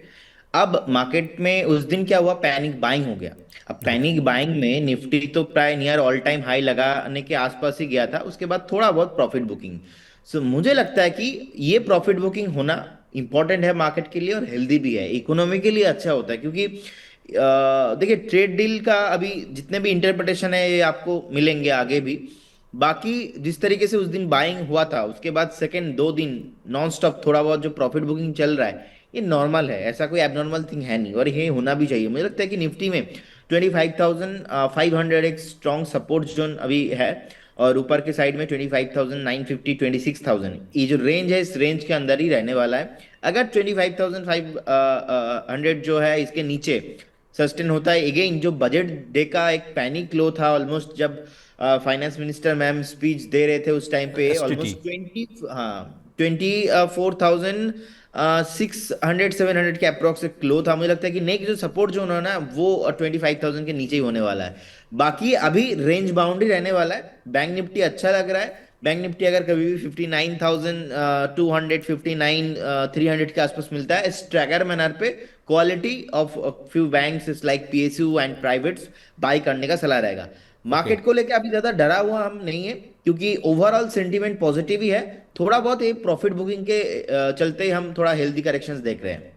अब मार्केट में उस दिन क्या हुआ, पैनिक बाइंग हो गया। अब ओके पैनिक बाइंग में निफ्टी तो प्राय नियर ऑल टाइम हाई लगाने के आसपास ही गया था, उसके बाद थोड़ा बहुत प्रॉफिट बुकिंग। सो मुझे लगता है कि ये प्रॉफिट बुकिंग होना इंपॉर्टेंट है मार्केट के लिए, और हेल्दी भी है, इकोनॉमी के लिए अच्छा होता है। क्योंकि देखिए, ट्रेड डील का अभी जितने भी इंटरप्रिटेशन है ये आपको मिलेंगे आगे भी। बाकी जिस तरीके से उस दिन बाइंग हुआ था, उसके बाद सेकेंड 2 दिन नॉन स्टॉप थोड़ा बहुत जो प्रॉफिट बुकिंग चल रहा है, ये नॉर्मल है, ऐसा कोई एबनॉर्मल थिंग है नहीं, और ये होना भी चाहिए। मुझे लगता है कि निफ्टी में 25,500 एक स्ट्रॉन्ग सपोर्ट जोन अभी है, और ऊपर के साइड में 25,950 26,000, ये जो रेंज है इस रेंज के अंदर ही रहने वाला है। अगर 25,500 जो है इसके नीचे सस्टेन होता है, अगेन जो बजट डे का एक पैनिक लो था ऑलमोस्ट, जब फाइनेंस मिनिस्टर मैम स्पीच दे रहे थे उस टाइम पे, एसटीटी। ऑलमोस्ट 24,000 600 700 के अप्रोक्स लो था। मुझे लगता है कि नेक्स्ट जो सपोर्ट जो होना ना वो 25,000 के नीचे ही होने वाला है। बाकी अभी रेंज बाउंड ही रहने वाला है। बैंक निफ्टी अच्छा लग रहा है। बैंक निफ्टी अगर कभी भी 59,200 59,300 के आसपास मिलता है स्ट्रैगर मैनर पे, quality of few banks like PSU and privates by करने का सलाह रहेगा। ओके मार्केट को लेकर अभी ज्यादा डरा हुआ हम नहीं है, क्योंकि ओवरऑल सेंटीमेंट पॉजिटिव ही है। थोड़ा बहुत ये प्रॉफिट बुकिंग के चलते ही हम थोड़ा हेल्दी करेक्शंस देख रहे हैं।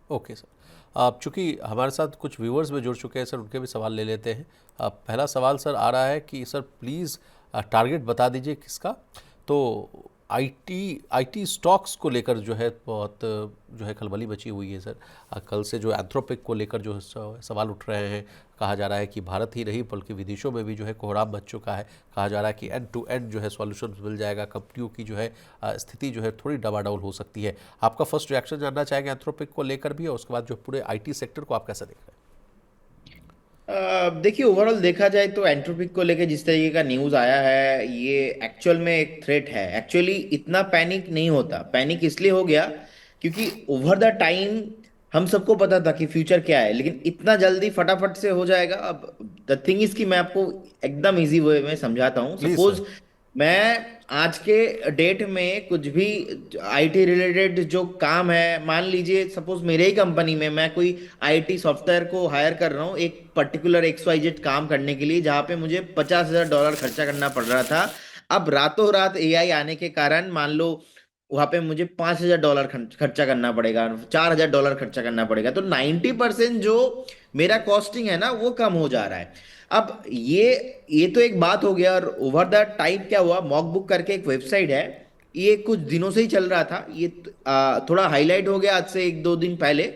Okay sir. अब चूंकि हमारे साथ कुछ व्यूअर्स भी जुड़ चुके हैं सर, उनके भी सवाल ले लेते हैं। पहला सवाल सर आ रहा है कि सर प्लीज़ टारगेट बता दीजिए किसका। तो आईटी स्टॉक्स को लेकर जो है बहुत जो है खलबली मची हुई है सर। कल से जो एंथ्रोपिक को लेकर जो सवाल उठ रहे हैं, कहा जा रहा है कि भारत ही नहीं बल्कि विदेशों में भी जो है कोहराम मच चुका है। कहा जा रहा है कि एंड टू एंड जो है सॉल्यूशन मिल जाएगा, कंपनियों की जो है स्थिति जो है थोड़ी डबाडोल हो सकती है। आपका फर्स्ट रिएक्शन जानना चाहेंगे एंथ्रोपिक को लेकर भी, और उसके बाद जो पूरे आईटी सेक्टर को आप कैसे देख रहे हैं? देखिए, ओवरऑल देखा जाए तो एंट्रोपिक को लेके जिस तरीके का न्यूज आया है, ये एक्चुअल में एक थ्रेट है। एक्चुअली इतना पैनिक नहीं होता। पैनिक इसलिए हो गया क्योंकि ओवर द टाइम हम सबको पता था कि फ्यूचर क्या है, लेकिन इतना जल्दी फटाफट से हो जाएगा। अब द थिंग इज कि मैं आपको एकदम इजी वे में समझाता हूँ। Please suppose sir. मैं आज के डेट में कुछ भी आईटी रिलेटेड जो काम है, मान लीजिए सपोज मेरे ही कंपनी में मैं कोई आईटी सॉफ्टवेयर को हायर कर रहा हूँ एक पर्टिकुलर XYZ काम करने के लिए, जहाँ पे मुझे $50,000 खर्चा करना पड़ रहा था। अब रातों रात एआई आने के कारण मान लो वहां पे मुझे $5,000 खर्चा करना पड़ेगा, $4,000 खर्चा करना पड़ेगा। तो 90% जो मेरा कॉस्टिंग है ना वो कम हो जा रहा है। अब ये तो एक बात हो गया। और ओवर द टाइम क्या हुआ, मॉक बुक करके एक वेबसाइट है, ये कुछ दिनों से ही चल रहा था। ये थोड़ा हाईलाइट हो गया आज से 1-2 दिन पहले।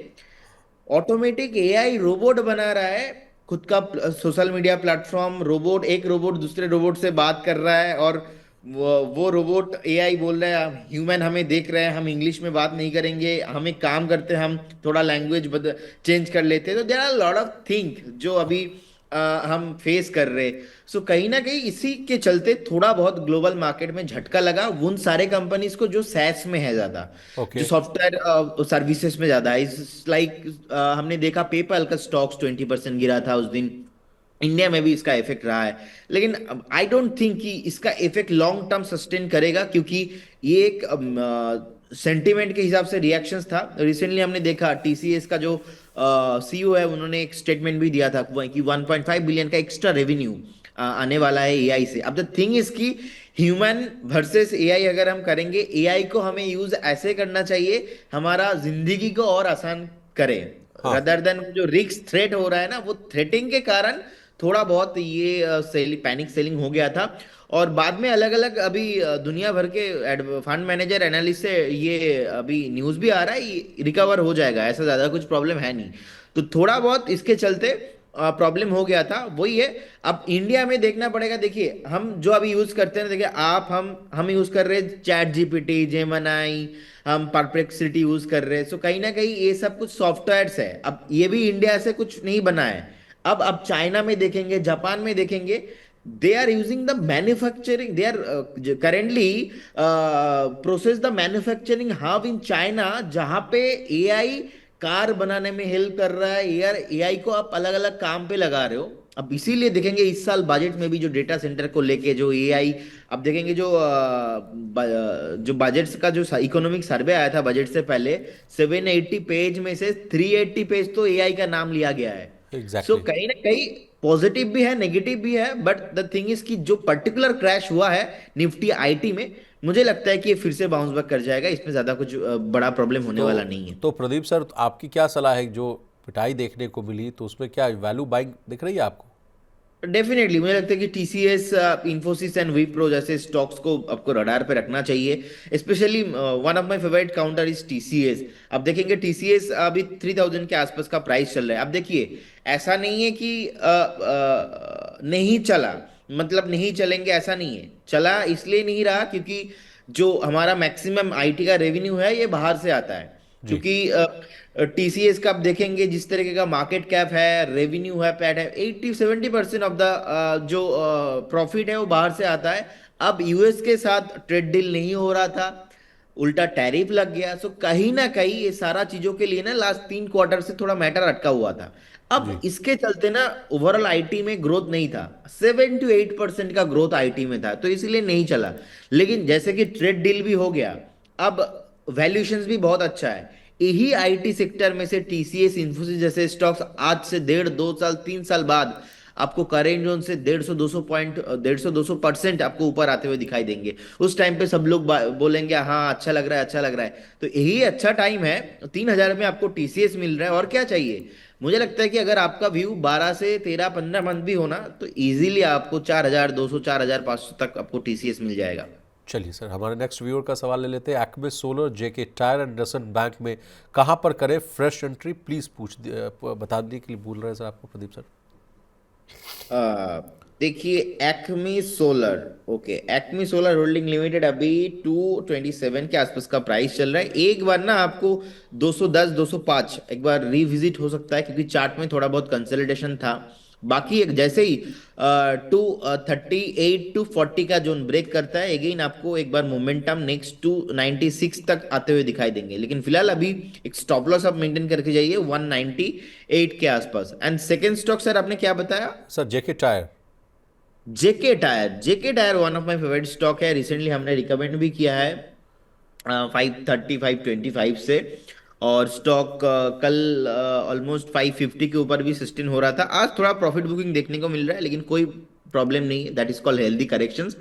ऑटोमेटिक एआई रोबोट बना रहा है खुद का सोशल मीडिया प्लेटफॉर्म। रोबोट, एक रोबोट दूसरे रोबोट से बात कर रहा है, और वो रोबोट एआई बोल रहा है ह्यूमन हमें देख रहे हैं, हम इंग्लिश में बात नहीं करेंगे, हम एक काम करते हैं, हम थोड़ा लैंग्वेज चेंज कर लेते हैं। तो there are lot of thing जो अभी हम फेस कर रहे। सो कहीं ना कहीं इसी के चलते थोड़ा बहुत ग्लोबल मार्केट में झटका लगा उन सारे कंपनीज को जो सैस में है ज्यादा, ओके। जो सॉफ्टवेयर सर्विसेज में ज्यादा है। लाइक हमने देखा पेपल का स्टॉक्स 20% गिरा था उस दिन। इंडिया में भी इसका इफेक्ट रहा है, लेकिन आई डोंट थिंक कि इसका इफेक्ट लॉन्ग टर्म सस्टेन करेगा, क्योंकि ये एक सेंटिमेंट के हिसाब से रिएक्शंस था। रिसेंटली हमने देखा टीसीएस का जो सीईओ है, उन्होंने एक स्टेटमेंट भी दिया था कि 1.5 बिलियन का एक्स्ट्रा रेवेन्यू आने वाला है एआई से। अब द थिंग इज कि ह्यूमन वर्सेस एआई अगर हम करेंगे, एआई को हमें यूज ऐसे करना चाहिए हमारा जिंदगी को और आसान करे, हाँ। रदर देन जो रिस्क थ्रेट हो रहा है ना, वो थ्रेटिंग के कारण थोड़ा बहुत ये पैनिक सेलिंग हो गया था। और बाद में अलग अलग अभी दुनिया भर के फंड मैनेजर एनालिस्ट से ये अभी न्यूज भी आ रहा है रिकवर हो जाएगा, ऐसा ज्यादा कुछ प्रॉब्लम है नहीं। तो थोड़ा बहुत इसके चलते प्रॉब्लम हो गया था, वही है। अब इंडिया में देखना पड़ेगा। देखिए हम जो अभी यूज करते हैं, देखिए आप हम यूज कर रहे हैं चैट जीपीटी, जेमिनी, हम परप्लेक्सिटी यूज कर रहे हैं। सो कहीं ना कहीं ये सब कुछ सॉफ्टवेयर्स है। अब ये भी इंडिया से कुछ नहीं बना है। अब चाइना में देखेंगे, जापान में देखेंगे, they are using the manufacturing, they are currently process the manufacturing hub in China, जहां पे एआई कार बनाने में हेल्प कर रहा है। यार एआई को आप अलग अलग काम पे लगा रहे हो। अब इसीलिए देखेंगे इस साल बजट में भी जो डेटा सेंटर को लेके जो एआई, अब देखेंगे जो बजट का जो इकोनॉमिक सर्वे आया था बजट से पहले, 780 पेज में से 380 पेज तो एआई का नाम लिया गया है। So exactly. कहीं ना कहीं पॉजिटिव भी है नेगेटिव भी है, बट द थिंग इज कि जो पर्टिकुलर क्रैश हुआ है निफ्टी आईटी में, मुझे लगता है कि ये फिर से बाउंस बैक कर जाएगा। इसमें ज्यादा कुछ बड़ा प्रॉब्लम होने वाला नहीं है। तो प्रदीप सर, तो आपकी क्या सलाह है? जो पिटाई देखने को मिली तो उसमें क्या वैल्यू बाइंग दिख रही है आपको? डेफिनेटली मुझे लगता है कि टीसीएस, इंफोसिस एंड विप्रो जैसे स्टॉक्स को आपको रडार पे रखना चाहिए। Specially one of my favourite counter is TCS. अब देखेंगे टीसीएस अभी 3000 के आसपास का प्राइस चल रहा है। अब देखिए ऐसा नहीं है कि नहीं चला, मतलब नहीं चलेंगे ऐसा नहीं है। चला इसलिए नहीं रहा क्योंकि जो हमारा मैक्सिमम आईटी का रेवेन्यू है ये बाहर से आता है। जी। क्योंकि टीसीएस का आप देखेंगे जिस तरीके का मार्केट कैप है, रेवेन्यू है, पैट है, 80-70% ऑफ द जो प्रॉफिट है वो बाहर से आता है। अब यूएस के साथ ट्रेड डील नहीं हो रहा था, उल्टा टैरिफ लग गया। सो कहीं ना कहीं ये सारा चीजों के लिए ना लास्ट 3 क्वार्टर से थोड़ा मैटर अटका हुआ था। जी। अब इसके चलते ना ओवरऑल आईटी में ग्रोथ नहीं था, 7-8% का ग्रोथ आईटी में था, तो इसलिए नहीं चला। लेकिन जैसे कि ट्रेड डील भी हो गया, अब वैल्यूएशंस भी बहुत अच्छा है। यही आईटी सेक्टर में से टीसीएस, इन्फोसिस जैसे स्टॉक्स आज से 1.5-2 साल 3 साल बाद आपको करेंट जोन से 150-200 आपको ऊपर आते हुए दिखाई देंगे। उस टाइम पे सब लोग बोलेंगे हाँ अच्छा लग रहा है, अच्छा लग रहा है। तो यही अच्छा टाइम है। 3,000 में आपको टीसीएस मिल रहा है, और क्या चाहिए। मुझे लगता है कि अगर आपका व्यू 12 से 13-15 मंथ भी होना तो इजीली आपको 4,200 4,500 तक आपको टीसीएस मिल जाएगा। चलिए सर, हमारे नेक्स्ट व्यूअर का सवाल ले लेते हैं। Acme solar, JK tyre and IndusInd bank में कहाँ पर करें फ्रेश एंट्री, प्लीज बताने के लिए बोल रहे हैं सर आपको प्रदीप सर। देखिए acme solar, okay, acme solar holding limited अभी 227 के आसपास का प्राइस चल रहा है। एक बार ना आपको 210 205 एक बार रिविजिट हो सकता है, क्योंकि चार्ट में थोड़ा बहुत कंसोलिडेशन था। बाकी एक जैसे ही 238-40 का जोन ब्रेक करता है, अगेन आपको एक बार मोमेंटम नेक्स्ट 296 तक आते हुए दिखाई देंगे। लेकिन फिलहाल अभी एक स्टॉप लॉस आप मेंटेन करके जाइए 198 के आसपास। एंड सेकेंड स्टॉक सर आपने क्या बताया? Sir JK tyre. JK tier one of my favourite stock है, रिसेंटली हमने रिकमेंड भी किया है 530 525 से। और स्टॉक कल ऑलमोस्ट 550 के ऊपर भी सस्टेन हो रहा था। आज थोड़ा प्रॉफिट बुकिंग देखने को मिल रहा है, लेकिन कोई प्रॉब्लम नहीं है, that is called healthy corrections.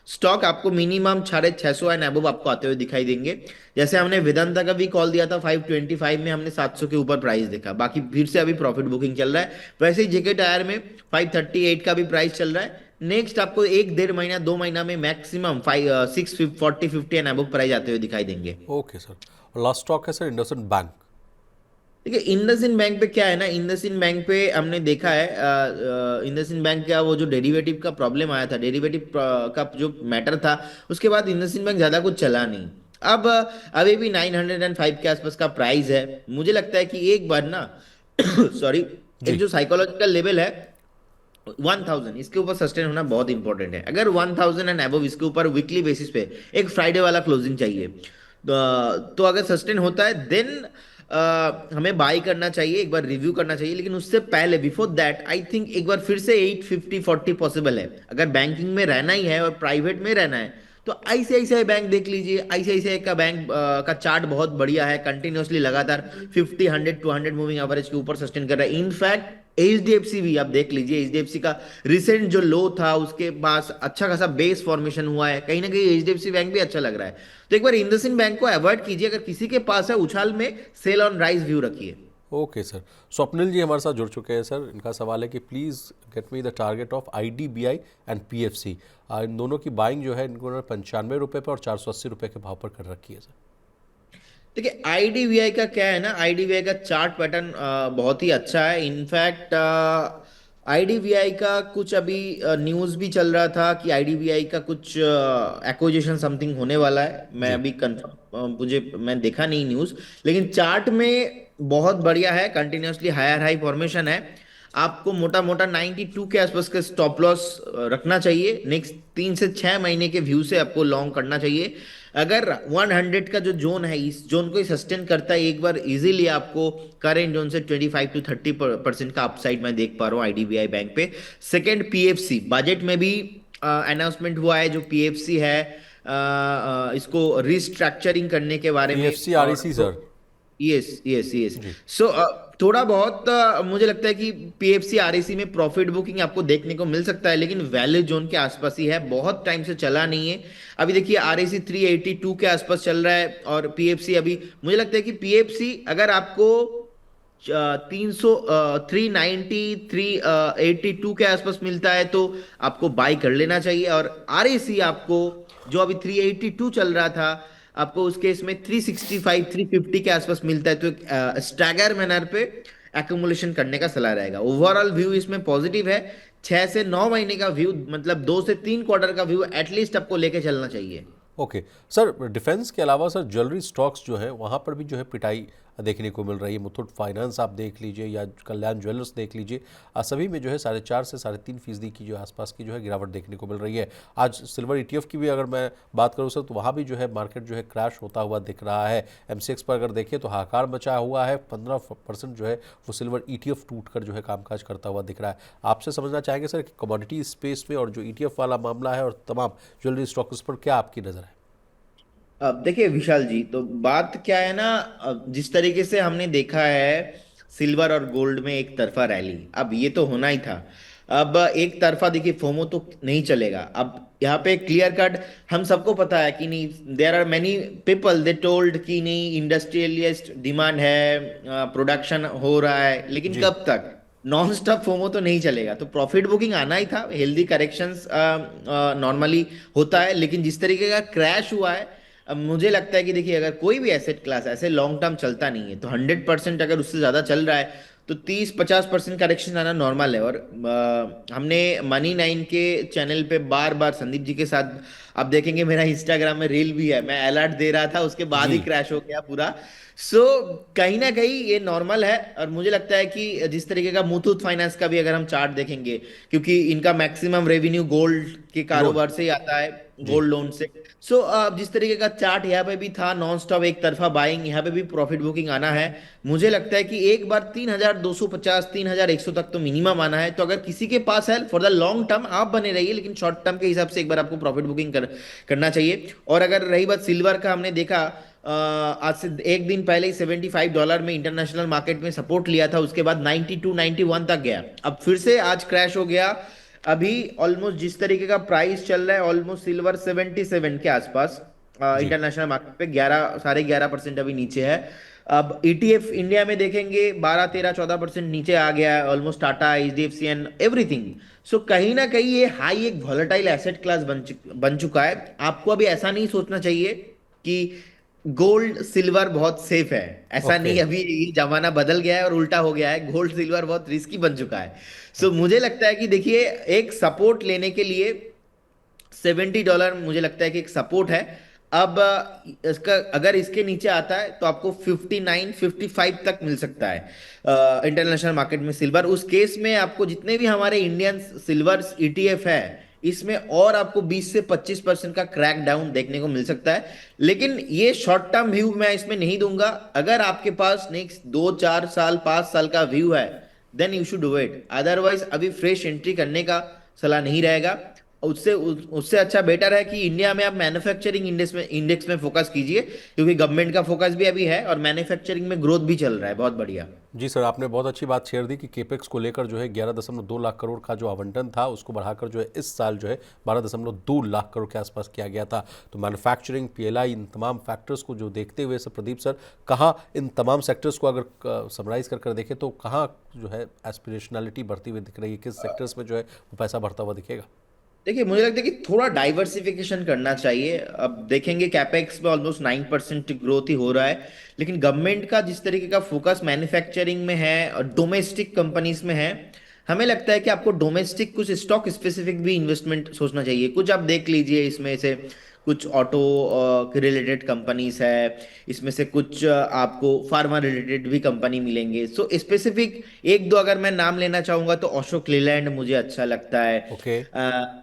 Stock आपको मिनिमम 650 एंड अबव आपको आते हुए दिखाई देंगे। जैसे हमने वेदांता का भी कॉल दिया था 525 में, हमने 700 के ऊपर प्राइस देखा, बाकी फिर से अभी प्रॉफिट बुकिंग चल रहा है। वैसे ही जेके टायर में 538 का भी प्राइस चल रहा है। नेक्स्ट आपको 1-1.5 महीना 2 महीना में मैक्सिमम 640-50 एंड अबव प्राइस आते हुए दिखाई देंगे। ओके सर, और लास्ट स्टॉक है सर इंडसइंड बैंक। देखिए इंडसइंड बैंक पे क्या है ना, इंडसइंड बैंक पे हमने देखा है इंडसइंड बैंक का वो जो डेरिवेटिव का प्रॉब्लम आया था, डेरिवेटिव का जो मैटर था, उसके बाद इंडसइंड बैंक ज्यादा कुछ चला नहीं। अब अभी भी 905 के आसपास का प्राइस है। मुझे लगता है कि एक बार ना सॉरी, एक जी। जो साइकोलॉजिकल लेवल है 1000, इसके ऊपर सस्टेन होना बहुत इंपॉर्टेंट है। अगर 1000 एंड अबव इसके ऊपर वीकली बेसिस पे एक फ्राइडे वाला क्लोजिंग चाहिए, तो अगर सस्टेन होता है देन हमें बाई करना चाहिए, एक बार रिव्यू करना चाहिए। लेकिन उससे पहले बिफोर दैट आई थिंक एक बार फिर से 850-40 पॉसिबल है। अगर बैंकिंग में रहना ही है और प्राइवेट में रहना है तो आईसीआईसीआई बैंक देख लीजिए। आईसीआईसीआई का बैंक का चार्ट बहुत बढ़िया है, कंटिन्यूअसली लगातार 50 100 200 मूविंग एवरेज के ऊपर सस्टेन कर रहा है। इनफैक्ट एचडीएफसी भी आप देख लीजिए, एचडीएफसी का रिसेंट जो लो था उसके पास अच्छा खासा बेस फॉर्मेशन हुआ है, कहीं ना कहीं एचडीएफसी बैंक भी अच्छा लग रहा है। तो एक बार इंडसइंड बैंक को अवॉइड कीजिए, अगर किसी के पास है उछाल में सेल ऑन राइज व्यू रखिए। ओके सर, स्वप्निल जी हमारे साथ जुड़ चुके हैं सर। इनका सवाल है कि please get me the target of IDBI and PFC. इन दोनों की बाइंग जो है इनको 95 रुपये पर और 480 रुपये के भाव पर कर रखी है सर। देखिए आईडीबीआई का क्या है ना, आईडीबीआई का चार्ट पैटर्न बहुत ही अच्छा है। इनफैक्ट आईडीबीआई का कुछ अभी न्यूज़ भी चल रहा था कि आईडीबीआई का कुछ एक्विजिशन समथिंग होने वाला है। मैं जी। अभी कंफर्म मैं देखा नहीं न्यूज़, लेकिन चार्ट में बहुत बढ़िया है, कंटिन्यूअसली हायर हाई फॉर्मेशन है। आपको मोटा मोटा 92 के आसपास का स्टॉप लॉस रखना चाहिए। नेक्स्ट 3 से 6 महीने के व्यू से आपको लॉन्ग करना चाहिए। अगर 100 का जो जोन है, इस जोन को सस्टेन करता है एक बार इजीली, आपको करेंट जोन से 25-30% का अपसाइड मैं देख पा रहा हूँ आईडीबीआई बैंक पे। सेकंड पीएफसी, बजट में भी अनाउंसमेंट हुआ है, जो पीएफसी है इसको रिस्ट्रक्चरिंग करने के बारे में। PFC REC sir. Yes yes yes. जी। सो थोड़ा बहुत मुझे लगता है कि पीएफसी आरएसी में प्रॉफिट बुकिंग आपको देखने को मिल सकता है, लेकिन वैल्यू जोन के आसपास ही है, बहुत टाइम से चला नहीं है। अभी देखिए आरएसी 382 के आसपास चल रहा है, और पीएफसी अभी मुझे लगता है कि पीएफसी अगर आपको 300 390 382 के आसपास मिलता है तो आपको बाई कर लेना चाहिए। और आरएसी आपको जो अभी 382 चल रहा था, आपको उस केस में 365 350 के आसपास मिलता है, तो एक स्टैगर मैनर पे एक्यूमुलेशन करने का सलाह रहेगा। ओवरऑल व्यू इसमें पॉजिटिव है। 6 से 9 महीने का व्यू, मतलब 2 से 3 क्वार्टर का व्यू एटलीस्ट आपको लेके चलना चाहिए। ओके सर, डिफेंस के अलावा सर ज्वेलरी स्टॉक्स जो है वहाँ पर भी जो है पिटाई देखने को मिल रही है। मुथूट फाइनेंस आप देख लीजिए या कल्याण ज्वेलर्स देख लीजिए, सभी में जो है 4.5 से 3.5% की जो आसपास की जो है गिरावट देखने को मिल रही है। आज सिल्वर ईटीएफ की भी अगर मैं बात करूँ सर, तो वहाँ भी जो है मार्केट जो है क्रैश होता हुआ दिख रहा है। एमसीएक्स पर अगर देखें तो हाहाकार मचा हुआ है, 15% जो है वो सिल्वर ईटीएफ टूट कर जो है कामकाज करता हुआ दिख रहा है। आपसे समझना चाहेंगे सर कि कमोडिटी स्पेस में और जो ईटीएफ वाला मामला है और तमाम ज्वेलरी स्टॉक्स पर क्या आपकी नज़र है? अब देखिए विशाल जी, तो बात क्या है ना, जिस तरीके से हमने देखा है सिल्वर और गोल्ड में एक तरफा रैली, अब ये तो होना ही था। अब एक तरफा देखिए फोमो तो नहीं चलेगा। अब यहाँ पे क्लियर कट हम सबको पता है कि नहीं, there are many people they told कि नहीं इंडस्ट्रियलिस्ट डिमांड है, प्रोडक्शन हो रहा है, लेकिन जी। कब तक? नॉन स्टॉप फोमो तो नहीं चलेगा, तो प्रॉफिट बुकिंग आना ही था। हेल्दी करेक्शंस नॉर्मली होता है, लेकिन जिस तरीके का क्रैश हुआ है, अब मुझे लगता है कि देखिए अगर कोई भी एसेट क्लास ऐसे लॉन्ग टर्म चलता नहीं है तो 100% अगर उससे ज्यादा चल रहा है तो 30-50% करेक्शन आना नॉर्मल है। और हमने मनी नाइन के चैनल पे बार बार संदीप जी के साथ, आप देखेंगे मेरा इंस्टाग्राम में रील भी है, मैं अलर्ट दे रहा था उसके बाद जी। ही क्रैश हो गया पूरा। सो कहीं ना कहीं ये नॉर्मल है। और मुझे लगता है कि जिस तरीके का मुथूट फाइनेंस का भी अगर हम चार्ट देखेंगे, क्योंकि इनका मैक्सिमम रेवेन्यू गोल्ड के लोन। कारोबार से ही आता है, जी। गोल्ड लोन से। सो जिस तरीके का चार्ट यहाँ पे भी था, नॉन स्टॉप एक तरफा बाइंग, यहाँ पे भी प्रॉफिट बुकिंग आना है। मुझे लगता है कि एक बार 3250 3100 तक तो मिनिमम आना है। तो अगर किसी के पास है फॉर द लॉन्ग टर्म, आप बने रहिए, लेकिन शॉर्ट टर्म के हिसाब से एक बार आपको प्रॉफिट बुकिंग करना चाहिए। और अगर रही बात सिल्वर का, हमने देखा आज से एक दिन पहले ही $75 में इंटरनेशनल मार्केट में सपोर्ट लिया था, उसके बाद 92 91 तक गया, अब फिर से आज क्रैश हो गया। अभी ऑलमोस्ट जिस तरीके का प्राइस चल रहा है, ऑलमोस्ट सिल्वर 77 के आसपास जी। इंटरनेशनल मार्केट पे 11 11.5% अभी नीचे है। अब ईटीएफ इंडिया में देखेंगे 12 13 14% नीचे आ गया है, almost Tata HDFC and everything. So कहीं ना कहीं ये हाई एक वॉलेटाइल एसेट क्लास बन चुका है। आपको अभी ऐसा नहीं सोचना चाहिए कि गोल्ड सिल्वर बहुत सेफ है, ऐसा ओके। नहीं। अभी ये जमाना बदल गया है और उल्टा हो गया है, गोल्ड सिल्वर बहुत रिस्की बन चुका है। सो मुझे लगता है कि देखिए एक सपोर्ट लेने के लिए $70 मुझे लगता है कि एक सपोर्ट है। अब इसका अगर इसके नीचे आता है तो आपको 59 55 तक मिल सकता है इंटरनेशनल मार्केट में सिल्वर। उस केस में आपको जितने भी हमारे इंडियन सिल्वर ईटीएफ है, इसमें और आपको 20 से 25% का क्रैक डाउन देखने को मिल सकता है। लेकिन ये शॉर्ट टर्म व्यू मैं इसमें नहीं दूंगा। अगर आपके पास नेक्स्ट 2 4 साल 5 साल का व्यू है, then you should do it. Otherwise अभी फ्रेश एंट्री करने का सलाह नहीं रहेगा। उससे अच्छा बेटर है कि इंडिया में आप मैन्युफैक्चरिंग इंडेक्स में फोकस कीजिए, क्योंकि गवर्नमेंट का फोकस भी अभी है और मैन्युफैक्चरिंग में ग्रोथ भी चल रहा है बहुत बढ़िया। जी सर, आपने बहुत अच्छी बात शेयर दी कि केपेक्स को लेकर जो है 11.2 लाख करोड़ का जो आवंटन था उसको बढ़ाकर जो है इस साल जो है 12.2 लाख करोड़ के आसपास किया गया था। तो मैन्युफैक्चरिंग, पीएलआई, इन तमाम फैक्टर्स को जो देखते हुए सर प्रदीप सर, कहाँ इन तमाम सेक्टर्स को अगर समराइज कर देखें तो कहाँ जो है एस्पिरेशनलिटी बढ़ती हुई दिख रही है, किस सेक्टर्स में जो है वो पैसा बढ़ता हुआ दिखेगा? देखिए मुझे लगता है कि थोड़ा डाइवर्सिफिकेशन करना चाहिए। अब देखेंगे कैपेक्स में ऑलमोस्ट 9% ग्रोथ ही हो रहा है, लेकिन गवर्नमेंट का जिस तरीके का फोकस मैन्युफैक्चरिंग में है और डोमेस्टिक कंपनीज में है, हमें लगता है कि आपको डोमेस्टिक कुछ स्टॉक स्पेसिफिक भी इन्वेस्टमेंट सोचना चाहिए। कुछ आप देख लीजिए, इसमें से कुछ ऑटो रिलेटेड कंपनीज है, इसमें से कुछ आपको फार्मा रिलेटेड भी कंपनी मिलेंगे। सो स्पेसिफिक एक दो अगर मैं नाम लेना चाहूंगा तो अशोक लीलैंड मुझे अच्छा लगता है। ओके।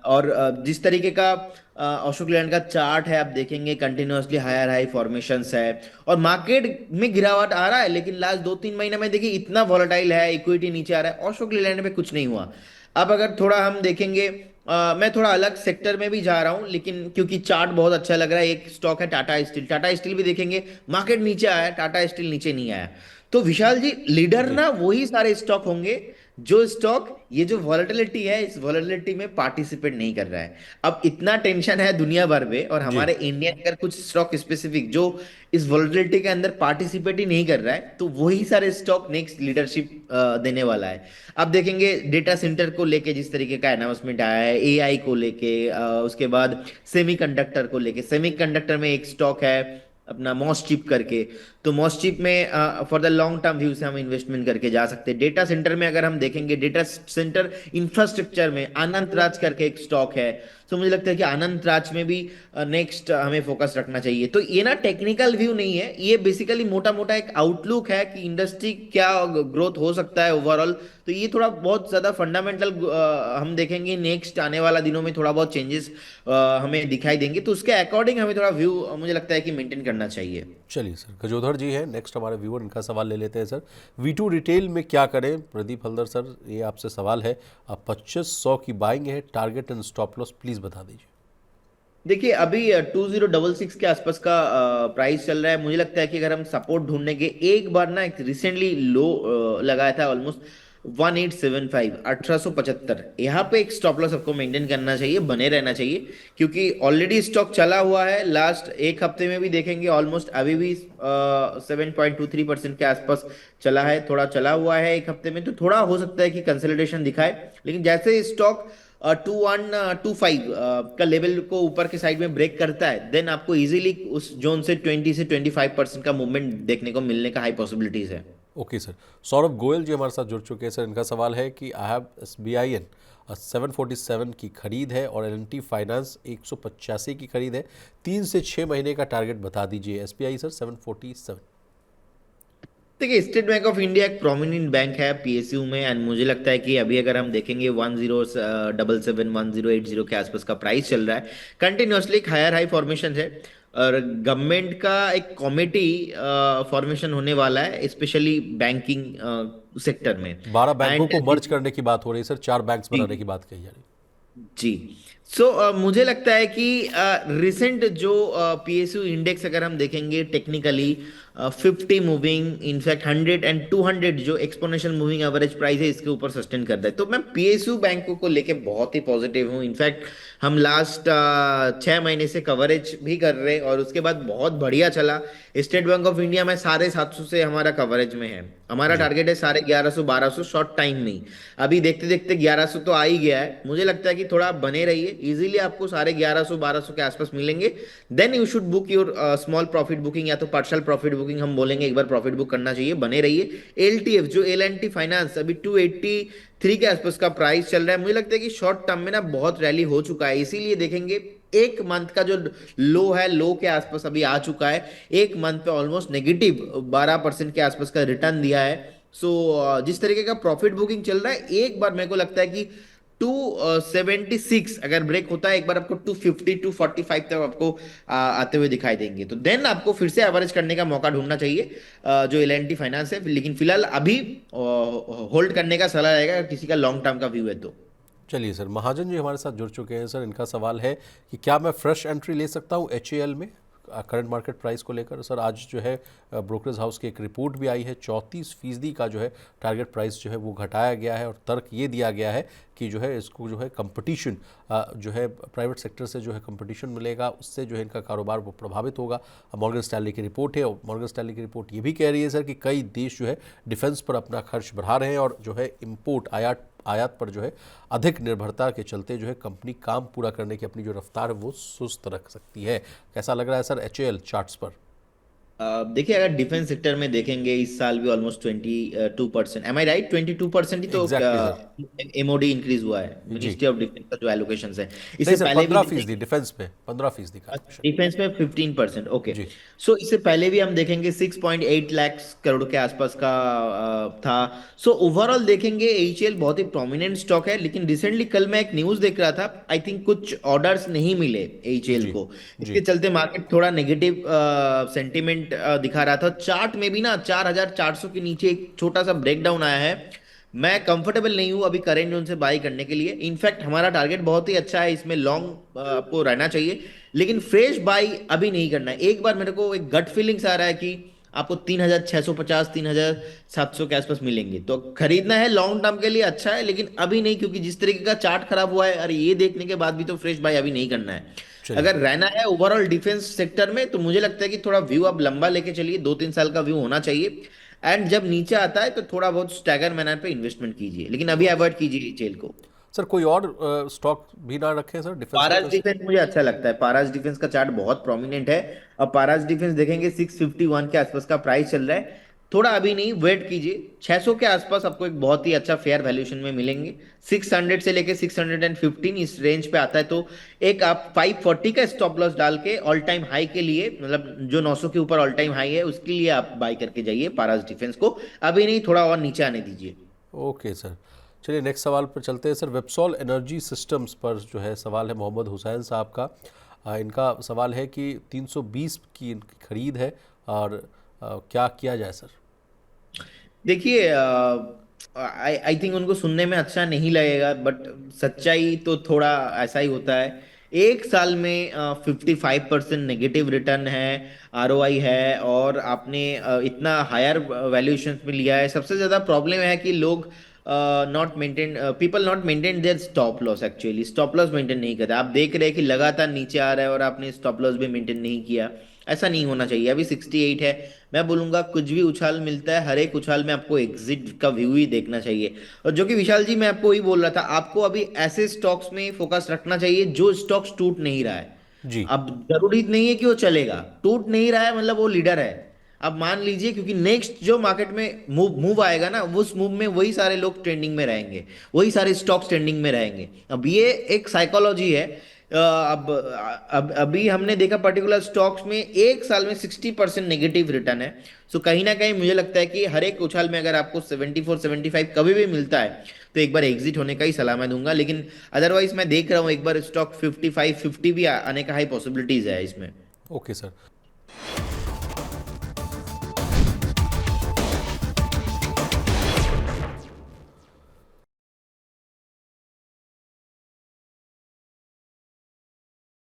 और जिस तरीके का अशोक लीलैंड का चार्ट है, आप देखेंगे कंटिन्यूअसली हायर हाई फॉर्मेशंस है और मार्केट में गिरावट आ रहा है, लेकिन लास्ट 2 3 महीने में देखिए इतना वॉलेटाइल है, इक्विटी नीचे आ रहा है, अशोक लीलैंड में कुछ नहीं हुआ। अब अगर थोड़ा हम देखेंगे, मैं थोड़ा अलग सेक्टर में भी जा रहा हूं, लेकिन क्योंकि चार्ट बहुत अच्छा लग रहा है, एक स्टॉक है टाटा स्टील। टाटा स्टील भी देखेंगे मार्केट नीचे आया है, टाटा स्टील नीचे नहीं आया। तो विशाल जी, लीडर जी। ना वही सारे स्टॉक होंगे जो स्टॉक ये जो वॉलेटिलिटी है, इस वॉलेटिलिटी में पार्टिसिपेट नहीं कर रहा है। अब इतना टेंशन है दुनिया भर में, और जी। हमारे इंडिया अगर कुछ स्टॉक स्पेसिफिक जो इस वॉलेटिलिटी के अंदर पार्टिसिपेट ही नहीं कर रहा है, तो वही सारे स्टॉक नेक्स्ट लीडरशिप देने वाला है। अब देखेंगे डेटा सेंटर को लेके जिस तरीके का अनाउंसमेंट आया है, एआई को लेके, उसके बाद सेमीकंडक्टर को लेके। सेमीकंडक्टर में एक स्टॉक है अपना मॉसचिप करके, तो मॉसचिप में for the long term view से हम इन्वेस्टमेंट करके जा सकते हैं। डेटा सेंटर में अगर हम देखेंगे, डेटा सेंटर इंफ्रास्ट्रक्चर में अनंत राज करके एक स्टॉक है, तो मुझे लगता है कि अनंत राज में भी नेक्स्ट हमें फोकस रखना चाहिए। तो ये ना टेक्निकल व्यू नहीं है, ये बेसिकली मोटा मोटा एक आउटलुक है कि इंडस्ट्री क्या ग्रोथ हो सकता है ओवरऑल। तो ये थोड़ा बहुत ज्यादा फंडामेंटल हम देखेंगे नेक्स्ट आने वाला दिनों में थोड़ा बहुत चेंजेस हमें दिखाई देंगे, तो उसके अकॉर्डिंग हमें थोड़ा व्यू मुझे लगता है कि मेंटेन करना चाहिए। चलिए सर, गजोधर जी है नेक्स्ट हमारे व्यूअर, इनका सवाल ले लेते हैं सर। V2 रिटेल में क्या करें? प्रदीप हल्दर सर, ये आपसे सवाल है। आप 2500 की बाइंग है, target and stop loss please बता दीजिए। देखिए अभी 2066 के आसपास का प्राइस चल रहा है। मुझे लगता है कि अगर हम सपोर्ट ढूंढने के, एक बार ना एक रिसेंटली लो लगाया था ऑलमोस्ट 1875, 1875, यहाँ पे एक स्टॉप लॉस आपको मेंटेन करना चाहिए, बने रहना चाहिए, क्योंकि ऑलरेडी स्टॉक चला हुआ है। लास्ट एक हफ्ते में भी देखेंगे ऑलमोस्ट अभी भी 7.23% के आसपास चला है, थोड़ा चला हुआ है एक हफ्ते में, तो थोड़ा हो सकता है कि कंसोलिडेशन दिखाए। लेकिन जैसे स्टॉक 2125 का लेवल को ऊपर के साइड में ब्रेक करता है, देन आपको इजीली उस जोन से 20 से 25% का मूवमेंट देखने को मिलने का हाई पॉसिबिलिटीज है। Okay sir. सौरभ गोयल जी हमारे साथ जुड़ चुके हैं सर। इनका सवाल है कि आई हैव SBIN 747 की खरीद है और L&T फाइनेंस 185 की खरीद है, 3 से 6 महीने का टारगेट बता दीजिए। SBI sir 747। देखिए, स्टेट बैंक ऑफ इंडिया एक प्रोमिनेंट बैंक है PSU में, एंड मुझे लगता है कि अभी अगर हम देखेंगे 1077 1080 के आसपास का प्राइस चल रहा है, कंटिन्यूअसली एक हायर हाई फॉर्मेशन है, और गवर्नमेंट का एक कमिटी फॉर्मेशन होने वाला है स्पेशली बैंकिंग सेक्टर में। 12 बैंकों एंड को मर्ज करने की बात हो रही है सर, 4 बैंक्स बनाने की बात कही जा रही जी। मुझे लगता है कि रिसेंट जो PSU इंडेक्स अगर हम देखेंगे टेक्निकली, 50 मूविंग, इनफैक्ट 100 एंड 200 जो एक्सपोनेंशियल मूविंग एवरेज प्राइस है, इसके ऊपर सस्टेन करता है। तो मैं PSU बैंकों को लेके बहुत ही पॉजिटिव हूँ। इनफैक्ट हम लास्ट 6 महीने से कवरेज भी कर रहे हैं, और उसके बाद बहुत बढ़िया चला। स्टेट बैंक ऑफ इंडिया में 750 से हमारा कवरेज में है, हमारा टारगेट है 1150 1200 शॉर्ट टाइम में ही। अभी देखते देखते 1100 तो आ ही गया है। मुझे लगता है कि थोड़ा बने रहिए, इजीली आपको 1150 1200 के आसपास मिलेंगे। Then you should book your small profit booking, या तो पार्शियल प्रॉफिट बुकिंग हम बोलेंगे, एक बार प्रॉफिट बुक करना चाहिए, बने रहिए। LTF जो L&T फाइनेंस अभी 283 के आसपास का प्राइस चल रहा है, मुझे लगता है कि शॉर्ट टर्म में ना बहुत रैली हो चुका है, इसीलिए देखेंगे एक मंथ का जो लो है, लो के आसपास अभी आ चुका है। एक मंथ पे ऑलमोस्ट नेगेटिव 12% के आसपास का रिटर्न दिया है। जिस तरीके का प्रॉफिट बुकिंग चल रहा है, एक बार मेरे को लगता है कि 276 अगर ब्रेक होता है, एक बार आपको 250 245 तक आपको आते हुए दिखाई देंगे, तो देन आपको फिर से एवरेज करने का मौका ढूंढना चाहिए जो L&T फाइनेंस है। लेकिन फिलहाल अभी होल्ड करने का सलाह रहेगा अगर किसी का लॉन्ग टर्म का व्यू है तो। चलिए सर, महाजन जी हमारे साथ जुड़ चुके हैं सर। इनका सवाल है कि क्या मैं फ्रेश एंट्री ले सकता हूँ HAL में करंट मार्केट प्राइस को लेकर। सर आज जो है ब्रोकरेज हाउस की एक रिपोर्ट भी आई है, 34% का जो है टारगेट प्राइस जो है वो घटाया गया है, और तर्क ये दिया गया है कि जो है इसको जो है कंपटीशन जो है प्राइवेट सेक्टर से जो है कंपटीशन मिलेगा, उससे जो है इनका कारोबार वो प्रभावित होगा। मॉर्गन स्टैनली की रिपोर्ट है, और मॉर्गन स्टैनली की रिपोर्ट ये भी कह रही है सर कि कई देश जो है डिफेंस पर अपना खर्च बढ़ा रहे हैं, और जो है इम्पोर्ट आयात पर जो है अधिक निर्भरता के चलते जो है कंपनी काम पूरा करने की अपनी जो रफ्तार है वो सुस्त रख सकती है। कैसा लग रहा है सर HAL चार्ट्स पर? देखिए, अगर डिफेंस सेक्टर में देखेंगे इस साल भी ऑलमोस्ट 22%, एम आई राइट, 22% ही तो एग्जैक्टली MOD इंक्रीज हुआ है, sir ji. Ministry of defence का जो एलोकेशन है। नहीं इससे सर, पहले भी 15% डिफेंस में 15% का अच्छा, डिफेंस में 15%, ओके। जी। इससे पहले भी हम देखेंगे 6.8 लाख करोड़ के आसपास का था। ओवरऑल देखेंगे HAL बहुत ही प्रोमिनेंट स्टॉक है, लेकिन रिसेंटली कल मैं एक न्यूज देख रहा था, आई थिंक कुछ ऑर्डर्स नहीं मिले HAL जी को, जी इसके चलते मार्केट थोड़ा नेगेटिव सेंटिमेंट दिखा रहा था। चार्ट में भी ना 4400 के नीचे एक छोटा सा ब्रेकडाउन आया है। मैं कंफर्टेबल नहीं हूं अभी करेंट जोन से बाई करने के लिए। इनफैक्ट हमारा टारगेट बहुत ही अच्छा है, इसमें लॉन्ग आपको रहना चाहिए, लेकिन फ्रेश बाई अभी नहीं करना है। एक बार मेरे को एक गट फीलिंग्स आ रहा है कि आपको 3650 3700 के आसपास मिलेंगे, तो खरीदना है लॉन्ग टर्म के लिए अच्छा है, लेकिन अभी नहीं, क्योंकि जिस तरीके का चार्ट खराब हुआ है, अरे ये देखने के बाद भी तो फ्रेश बाई अभी नहीं करना है। चलिए अगर रहना है ओवरऑल डिफेंस सेक्टर में, तो मुझे लगता है कि थोड़ा व्यू आप लंबा लेके चलिए, 2-3 साल का व्यू होना चाहिए। एंड जब नीचे आता है तो थोड़ा बहुत स्टैगर मैनर पे इन्वेस्टमेंट कीजिए, लेकिन अभी अवॉइड कीजिए जेल को। सर, कोई और स्टॉक भी ना रखें सर डिफेंस पाराज सेक्टर से? डिफेंस मुझे अच्छा लगता है, पाराज डिफेंस का चार्ट बहुत प्रोमिनेंट है। अब पाराज डिफेंस देखेंगे 651 के आसपास का प्राइस चल रहा है, थोड़ा अभी नहीं, वेट कीजिए। 600 के आसपास आपको एक बहुत ही अच्छा फेयर वैल्यूएशन में मिलेंगे। 600 से लेके 615 इस रेंज पे आता है, तो एक आप 540 का स्टॉप लॉस डाल के ऑल टाइम हाई के लिए, मतलब जो 900 के ऊपर ऑल टाइम हाई है उसके लिए आप बाय करके जाइए पाराज डिफेंस को, अभी नहीं, थोड़ा और नीचे आने दीजिए। ओके सर, चलिए नेक्स्ट सवाल पर चलते हैं सर। वेबसॉल एनर्जी सिस्टम्स पर जो है सवाल है मोहम्मद हुसैन साहब का। इनका सवाल है कि 320 की इनकी खरीद है, और क्या किया जाए सर? देखिए, आई थिंक उनको सुनने में अच्छा नहीं लगेगा, बट सच्चाई तो थोड़ा ऐसा ही होता है। एक साल में 55% नेगेटिव रिटर्न है, ROI है, और आपने इतना हायर वैल्यूएशन में लिया है। सबसे ज्यादा प्रॉब्लम है कि लोग not maintain, people not maintain their stop loss, actually stop loss maintain नहीं करते। आप देख रहे हैं कि लगातार नीचे आ रहा है और आपने स्टॉप लॉस भी मेंटेन नहीं किया, ऐसा नहीं होना चाहिए। अभी 68 है, मैं बोलूंगा कुछ भी उछाल मिलता है, हर एक उछाल में आपको एग्जिट का व्यू ही देखना चाहिए। और जो कि विशाल जी मैं आपको वही बोल रहा था, आपको अभी ऐसे स्टॉक्स में फोकस रखना चाहिए जो स्टॉक्स टूट नहीं रहा है। जी। अब जरूरी नहीं है कि वो चलेगा, टूट नहीं रहा है मतलब वो लीडर है। अब मान लीजिए, क्योंकि नेक्स्ट जो मार्केट में मूव मूव आएगा ना, उस मूव में वही सारे लोग ट्रेंडिंग में रहेंगे, वही सारे स्टॉक्स ट्रेंडिंग में रहेंगे। अब ये एक साइकोलॉजी है। अब अभी हमने देखा पर्टिकुलर स्टॉक्स में एक साल में 60% नेगेटिव रिटर्न है। सो कहीं ना कहीं मुझे लगता है कि हर एक उछाल में अगर आपको 74 75 कभी भी मिलता है तो एक बार एग्जिट होने का ही सलाह मैं दूंगा। लेकिन अदरवाइज मैं देख रहा हूँ एक बार स्टॉक 55 50 भी आने का हाई पॉसिबिलिटीज है इसमें। Okay sir.